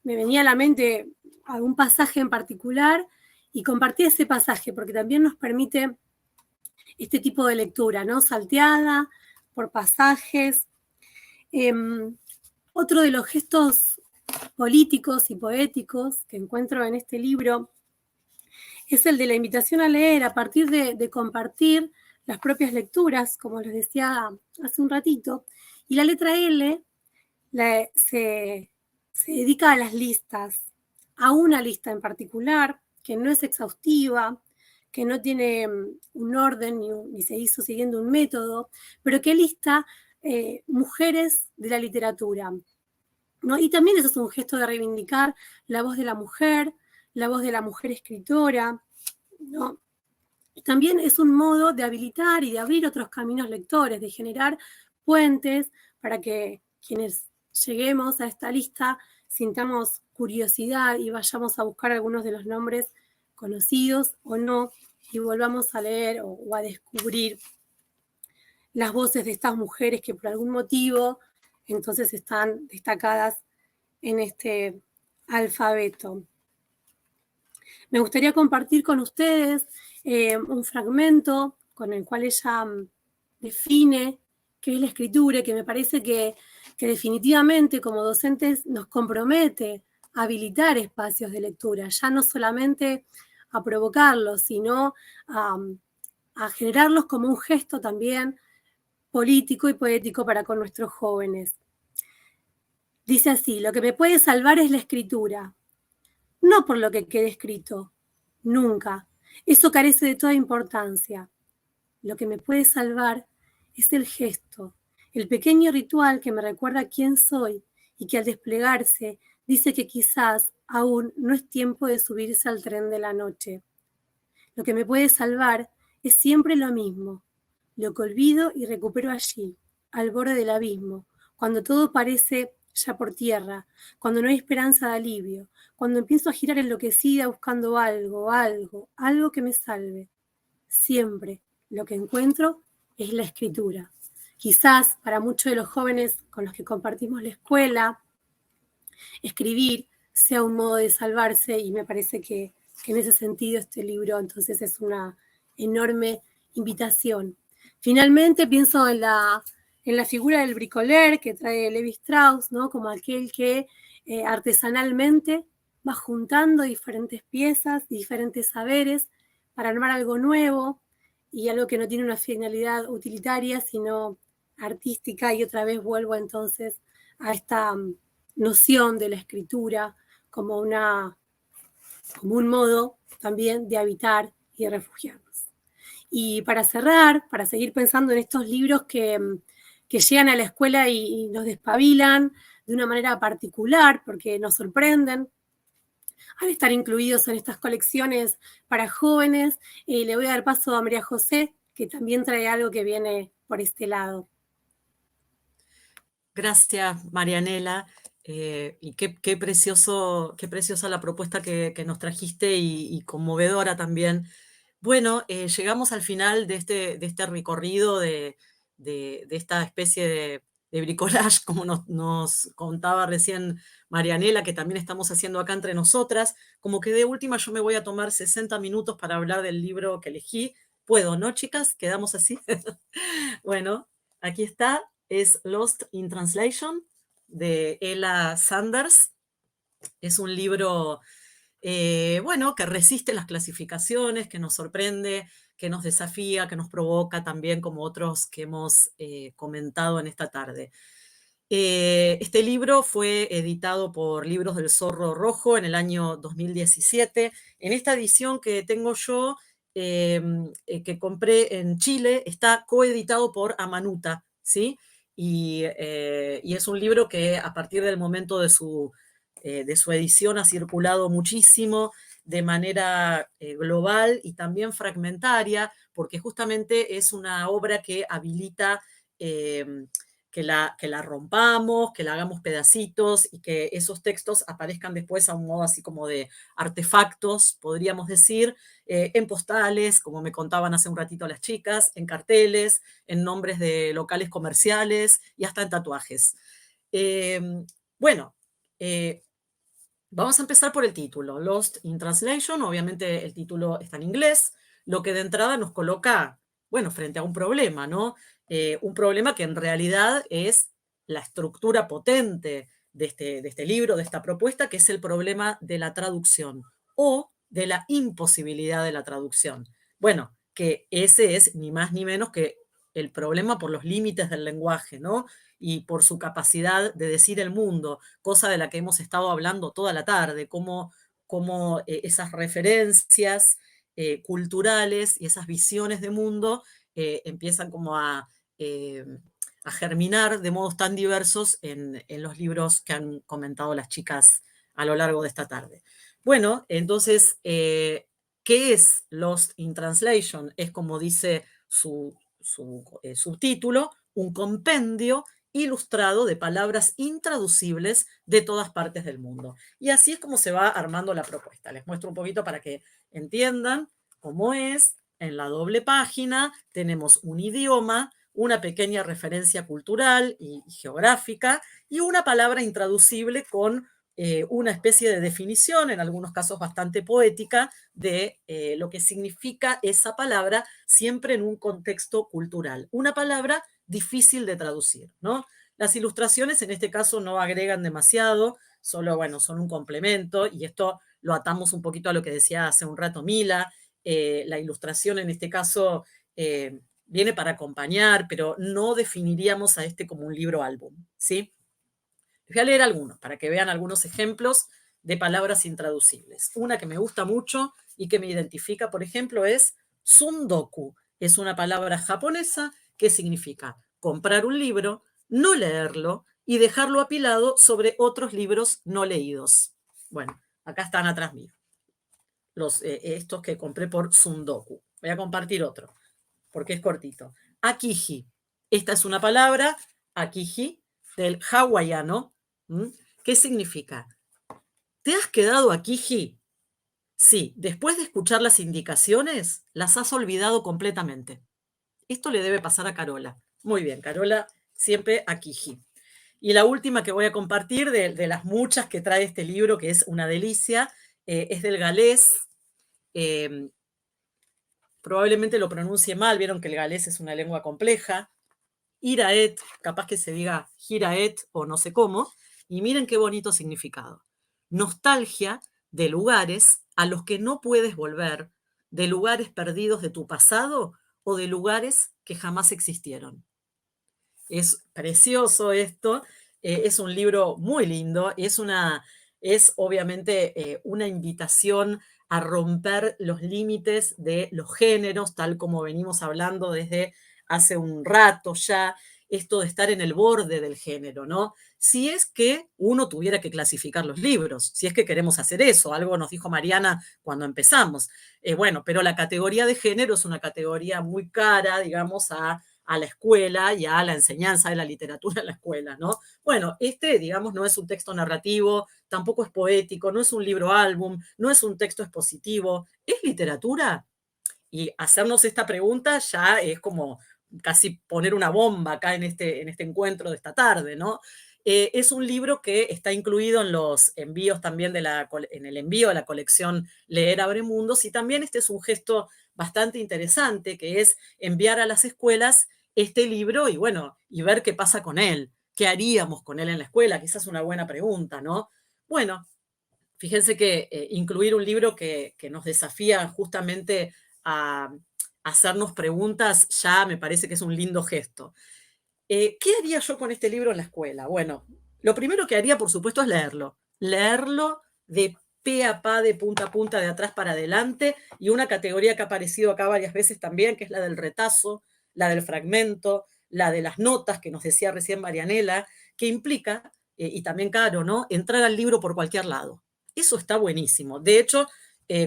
me venía a la mente algún pasaje en particular y compartí ese pasaje porque también nos permite este tipo de lectura, ¿no? Salteada por pasajes. Otro de los gestos políticos y poéticos que encuentro en este libro es el de la invitación a leer a partir de compartir las propias lecturas, como les decía hace un ratito, y la letra L se dedica a las listas, a una lista en particular, que no es exhaustiva, que no tiene un orden ni se hizo siguiendo un método, pero que lista mujeres de la literatura, ¿no? Y también eso es un gesto de reivindicar la voz de la mujer escritora, ¿no? Y también es un modo de habilitar y de abrir otros caminos lectores, de generar puentes para que quienes lleguemos a esta lista sintamos curiosidad y vayamos a buscar algunos de los nombres conocidos o no y volvamos a leer o a descubrir las voces de estas mujeres que por algún motivo entonces están destacadas en este alfabeto. Me gustaría compartir con ustedes un fragmento con el cual ella define qué es la escritura y que me parece que definitivamente como docentes nos compromete a habilitar espacios de lectura, ya no solamente a provocarlos, sino a generarlos como un gesto también político y poético para con nuestros jóvenes. Dice así: lo que me puede salvar es la escritura, no por lo que quede escrito, nunca. Eso carece de toda importancia. Lo que me puede salvar es el gesto, el pequeño ritual que me recuerda quién soy y que al desplegarse dice que quizás aún no es tiempo de subirse al tren de la noche. Lo que me puede salvar es siempre lo mismo, lo que olvido y recupero allí, al borde del abismo, cuando todo parece ya por tierra, cuando no hay esperanza de alivio, cuando empiezo a girar enloquecida buscando algo que me salve. Siempre lo que encuentro es la escritura. Quizás para muchos de los jóvenes con los que compartimos la escuela, escribir sea un modo de salvarse y me parece que en ese sentido este libro entonces es una enorme invitación. Finalmente pienso en la figura del bricoler que trae Levi Strauss, ¿no? Como aquel que artesanalmente va juntando diferentes piezas, diferentes saberes para armar algo nuevo y algo que no tiene una finalidad utilitaria, sino artística. Y otra vez vuelvo entonces a esta noción de la escritura como un modo también de habitar y de refugiarnos. Y para cerrar, para seguir pensando en estos libros que llegan a la escuela y nos despabilan de una manera particular, porque nos sorprenden al estar incluidos en estas colecciones para jóvenes, le voy a dar paso a María José, que también trae algo que viene por este lado. Gracias, Marianela. Y qué preciosa la propuesta que nos trajiste y conmovedora también. Bueno, llegamos al final de este recorrido de esta especie de bricolage, como nos contaba recién Marianela, que también estamos haciendo acá entre nosotras. Como que de última yo me voy a tomar 60 minutos para hablar del libro que elegí. ¿Puedo, no, chicas? ¿Quedamos así? Bueno, aquí está, es Lost in Translation, de Ella Sanders. Es un libro, bueno, que resiste las clasificaciones, que nos sorprende, que nos desafía, que nos provoca también, como otros que hemos comentado en esta tarde. Este libro fue editado por Libros del Zorro Rojo en el año 2017. En esta edición que tengo yo, que compré en Chile, está coeditado por Amanuta, ¿sí? Y es un libro que a partir del momento de su edición ha circulado muchísimo de manera global y también fragmentaria, porque justamente es una obra que habilita que la rompamos, que la hagamos pedacitos y que esos textos aparezcan después a un modo así como de artefactos, podríamos decir, en postales, como me contaban hace un ratito las chicas, en carteles, en nombres de locales comerciales y hasta en tatuajes. Bueno, vamos a empezar por el título, Lost in Translation. Obviamente el título está en inglés, lo que de entrada nos coloca, bueno, frente a un problema, ¿no? Un problema que en realidad es la estructura potente de este libro, de esta propuesta, que es el problema de la traducción o de la imposibilidad de la traducción. Bueno, que ese es ni más ni menos que el problema por los límites del lenguaje, ¿no? Y por su capacidad de decir el mundo, cosa de la que hemos estado hablando toda la tarde, cómo esas referencias culturales y esas visiones de mundo empiezan como a germinar de modos tan diversos en los libros que han comentado las chicas a lo largo de esta tarde. Bueno, entonces, ¿qué es Lost in Translation? Es, como dice su subtítulo, un compendio ilustrado de palabras intraducibles de todas partes del mundo. Y así es como se va armando la propuesta. Les muestro un poquito para que entiendan cómo es. En la doble página tenemos un idioma, una pequeña referencia cultural y geográfica y una palabra intraducible con una especie de definición, en algunos casos bastante poética, de lo que significa esa palabra, siempre en un contexto cultural. Una palabra difícil de traducir, ¿no? Las ilustraciones en este caso no agregan demasiado, solo, bueno, son un complemento, y esto lo atamos un poquito a lo que decía hace un rato Mila. La ilustración en este caso viene para acompañar, pero no definiríamos a este como un libro álbum, ¿sí? Les voy a leer algunos para que vean algunos ejemplos de palabras intraducibles. Una que me gusta mucho y que me identifica, por ejemplo, es tsundoku. Es una palabra japonesa que significa comprar un libro, no leerlo y dejarlo apilado sobre otros libros no leídos. Bueno, acá están atrás mío. Estos que compré por tsundoku. Voy a compartir otro, porque es cortito. Akiji. Esta es una palabra, akiji, del hawaiano. ¿Qué significa? ¿Te has quedado akiji? Sí, después de escuchar las indicaciones, las has olvidado completamente. Esto le debe pasar a Carola. Muy bien, Carola, siempre akiji. Y la última que voy a compartir, de las muchas que trae este libro, que es una delicia, es del galés. Probablemente lo pronuncie mal, vieron que el galés es una lengua compleja. Iraet, capaz que se diga Giraet o no sé cómo, y miren qué bonito significado. Nostalgia de lugares a los que no puedes volver, de lugares perdidos de tu pasado o de lugares que jamás existieron. Es precioso esto, es un libro muy lindo, es obviamente una invitación a romper los límites de los géneros, tal como venimos hablando desde hace un rato ya, esto de estar en el borde del género, ¿no? Si es que uno tuviera que clasificar los libros, si es que queremos hacer eso, algo nos dijo Mariana cuando empezamos. Bueno, pero la categoría de género es una categoría muy cara, digamos, a a la escuela y a la enseñanza de la literatura en la escuela, ¿no? Bueno, digamos, no es un texto narrativo, tampoco es poético, no es un libro álbum, no es un texto expositivo, ¿es literatura? Y hacernos esta pregunta ya es como casi poner una bomba acá en este encuentro de esta tarde, ¿no? Es un libro que está incluido en los envíos también en el envío de la colección Leer Abre Mundos, y también este es un gesto bastante interesante, que es enviar a las escuelas este libro y bueno, y ver qué pasa con él, qué haríamos con él en la escuela, quizás una buena pregunta, ¿no? Bueno, fíjense que incluir un libro que nos desafía justamente a hacernos preguntas ya me parece que es un lindo gesto. ¿Qué haría yo con este libro en la escuela? Bueno, lo primero que haría, por supuesto, es leerlo. Leerlo de pe a pa, de punta a punta, de atrás para adelante, y una categoría que ha aparecido acá varias veces también, que es la del retazo, la del fragmento, la de las notas, que nos decía recién Marianela, que implica, y también Caro, ¿no?, entrar al libro por cualquier lado. Eso está buenísimo. De hecho,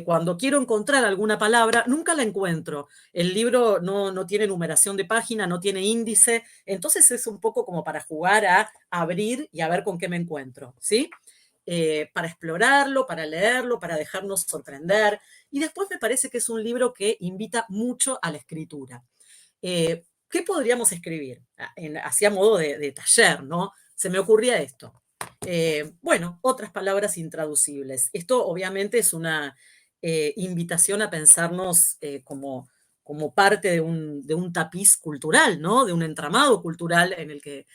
cuando quiero encontrar alguna palabra, nunca la encuentro. El libro no tiene numeración de página, no tiene índice, entonces es un poco como para jugar a abrir y a ver con qué me encuentro, ¿sí? Para explorarlo, para leerlo, para dejarnos sorprender. Y después me parece que es un libro que invita mucho a la escritura. ¿Qué podríamos escribir? Así a modo de taller, ¿no? Se me ocurría esto. Bueno, otras palabras intraducibles. Esto obviamente es una invitación a pensarnos como parte de un tapiz cultural, ¿no? De un entramado cultural en el que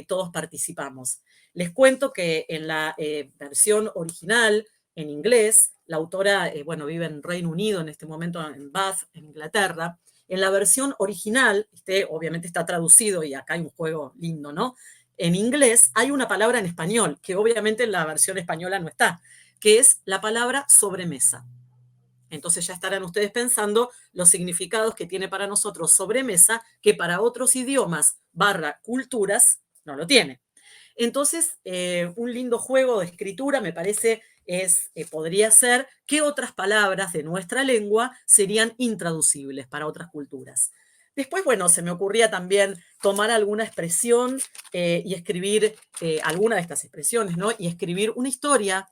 todos participamos. Les cuento que en la versión original, en inglés, la autora, bueno, vive en Reino Unido en este momento, en Bath, en Inglaterra. En la versión original, obviamente está traducido y acá hay un juego lindo, ¿no? En inglés hay una palabra en español, que obviamente en la versión española no está, que es la palabra sobremesa. Entonces ya estarán ustedes pensando los significados que tiene para nosotros sobremesa, que para otros idiomas / culturas no lo tiene. Entonces, un lindo juego de escritura me parece podría ser qué otras palabras de nuestra lengua serían intraducibles para otras culturas. Después, bueno, se me ocurría también tomar alguna expresión y escribir alguna de estas expresiones, ¿no? Y escribir una historia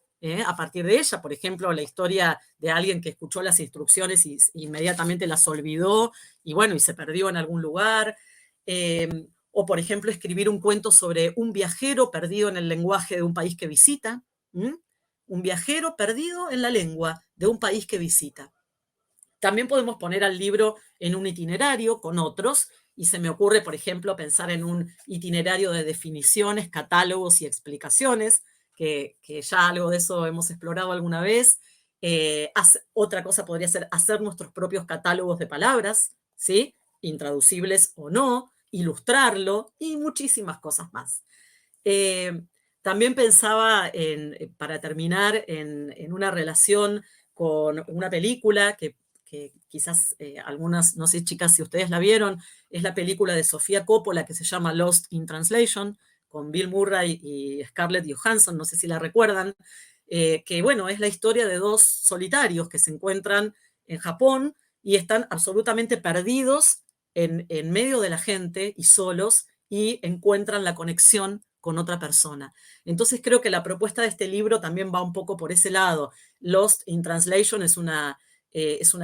a partir de ella, por ejemplo, la historia de alguien que escuchó las instrucciones y inmediatamente las olvidó y bueno, y se perdió en algún lugar. O, por ejemplo, escribir un cuento sobre un viajero perdido en el lenguaje de un país que visita. Un viajero perdido en la lengua de un país que visita. También podemos poner al libro en un itinerario con otros, y se me ocurre, por ejemplo, pensar en un itinerario de definiciones, catálogos y explicaciones, que ya algo de eso hemos explorado alguna vez. Otra cosa podría ser hacer nuestros propios catálogos de palabras, ¿sí? Intraducibles o no, ilustrarlo y muchísimas cosas más. También pensaba, para terminar, en una relación con una película que quizás algunas, no sé chicas si ustedes la vieron, es la película de Sofía Coppola que se llama Lost in Translation, con Bill Murray y Scarlett Johansson, no sé si la recuerdan, que bueno, es la historia de dos solitarios que se encuentran en Japón y están absolutamente perdidos en medio de la gente y solos, y encuentran la conexión con otra persona. Entonces creo que la propuesta de este libro también va un poco por ese lado. Lost in Translation es una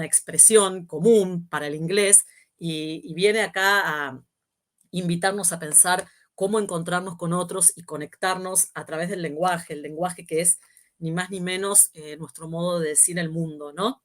expresión común para el inglés y viene acá a invitarnos a pensar cómo encontrarnos con otros y conectarnos a través del lenguaje, el lenguaje que es ni más ni menos nuestro modo de decir el mundo, ¿no?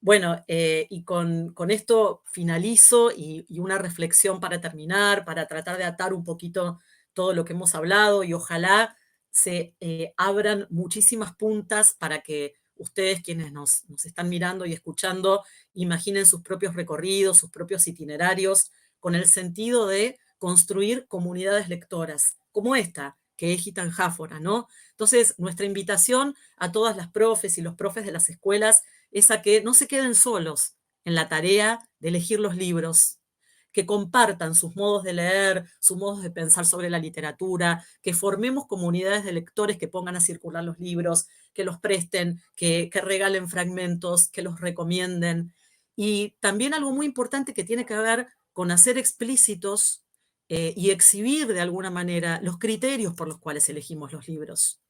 Bueno, y con esto finalizo y una reflexión para terminar, para tratar de atar un poquito todo lo que hemos hablado, y ojalá se abran muchísimas puntas para que ustedes, quienes nos están mirando y escuchando, imaginen sus propios recorridos, sus propios itinerarios, con el sentido de construir comunidades lectoras, como esta, que es Gitanjáfora, ¿no? Entonces, nuestra invitación a todas las profes y los profes de las escuelas es a que no se queden solos en la tarea de elegir los libros, que compartan sus modos de leer, sus modos de pensar sobre la literatura, que formemos comunidades de lectores que pongan a circular los libros, que los presten, que regalen fragmentos, que los recomienden. Y también algo muy importante que tiene que ver con hacer explícitos y exhibir de alguna manera los criterios por los cuales elegimos los libros.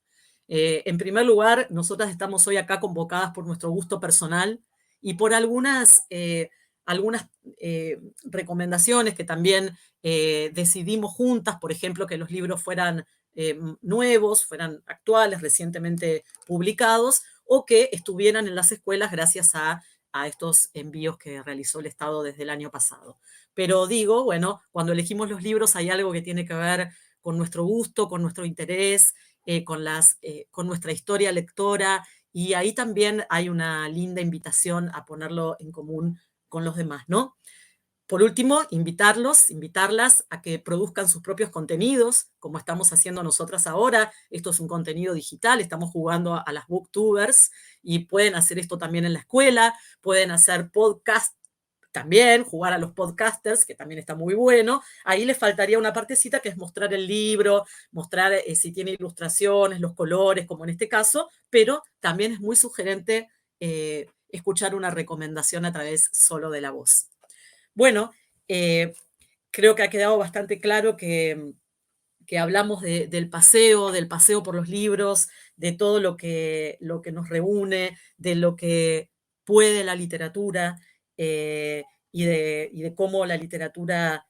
En primer lugar, nosotras estamos hoy acá convocadas por nuestro gusto personal y por algunas recomendaciones que también decidimos juntas, por ejemplo, que los libros fueran nuevos, fueran actuales, recientemente publicados, o que estuvieran en las escuelas gracias a estos envíos que realizó el Estado desde el año pasado. Pero digo, bueno, cuando elegimos los libros hay algo que tiene que ver con nuestro gusto, con nuestro interés, con nuestra historia lectora, y ahí también hay una linda invitación a ponerlo en común con los demás, ¿no? Por último, invitarlas a que produzcan sus propios contenidos, como estamos haciendo nosotras ahora. Esto es un contenido digital, estamos jugando a las booktubers y pueden hacer esto también en la escuela, pueden hacer podcast también, jugar a los podcasters, que también está muy bueno. Ahí les faltaría una partecita que es mostrar el libro, mostrar si tiene ilustraciones, los colores, como en este caso, pero también es muy sugerente escuchar una recomendación a través solo de la voz. Bueno, creo que ha quedado bastante claro que hablamos del paseo por los libros, de todo lo que nos reúne, de lo que puede la literatura y de cómo la literatura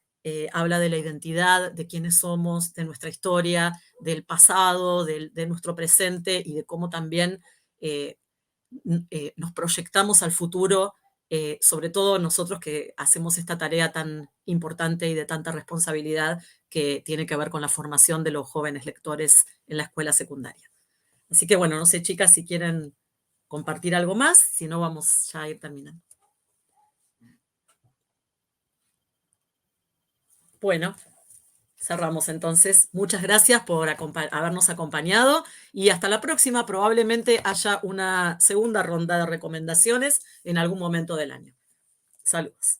habla de la identidad, de quiénes somos, de nuestra historia, del pasado, de nuestro presente y de cómo también nos proyectamos al futuro, sobre todo nosotros que hacemos esta tarea tan importante y de tanta responsabilidad que tiene que ver con la formación de los jóvenes lectores en la escuela secundaria. Así que bueno, no sé, chicas, si quieren compartir algo más, si no vamos ya a ir terminando. Bueno, cerramos entonces. Muchas gracias por habernos acompañado y hasta la próxima. Probablemente haya una segunda ronda de recomendaciones en algún momento del año. Saludos.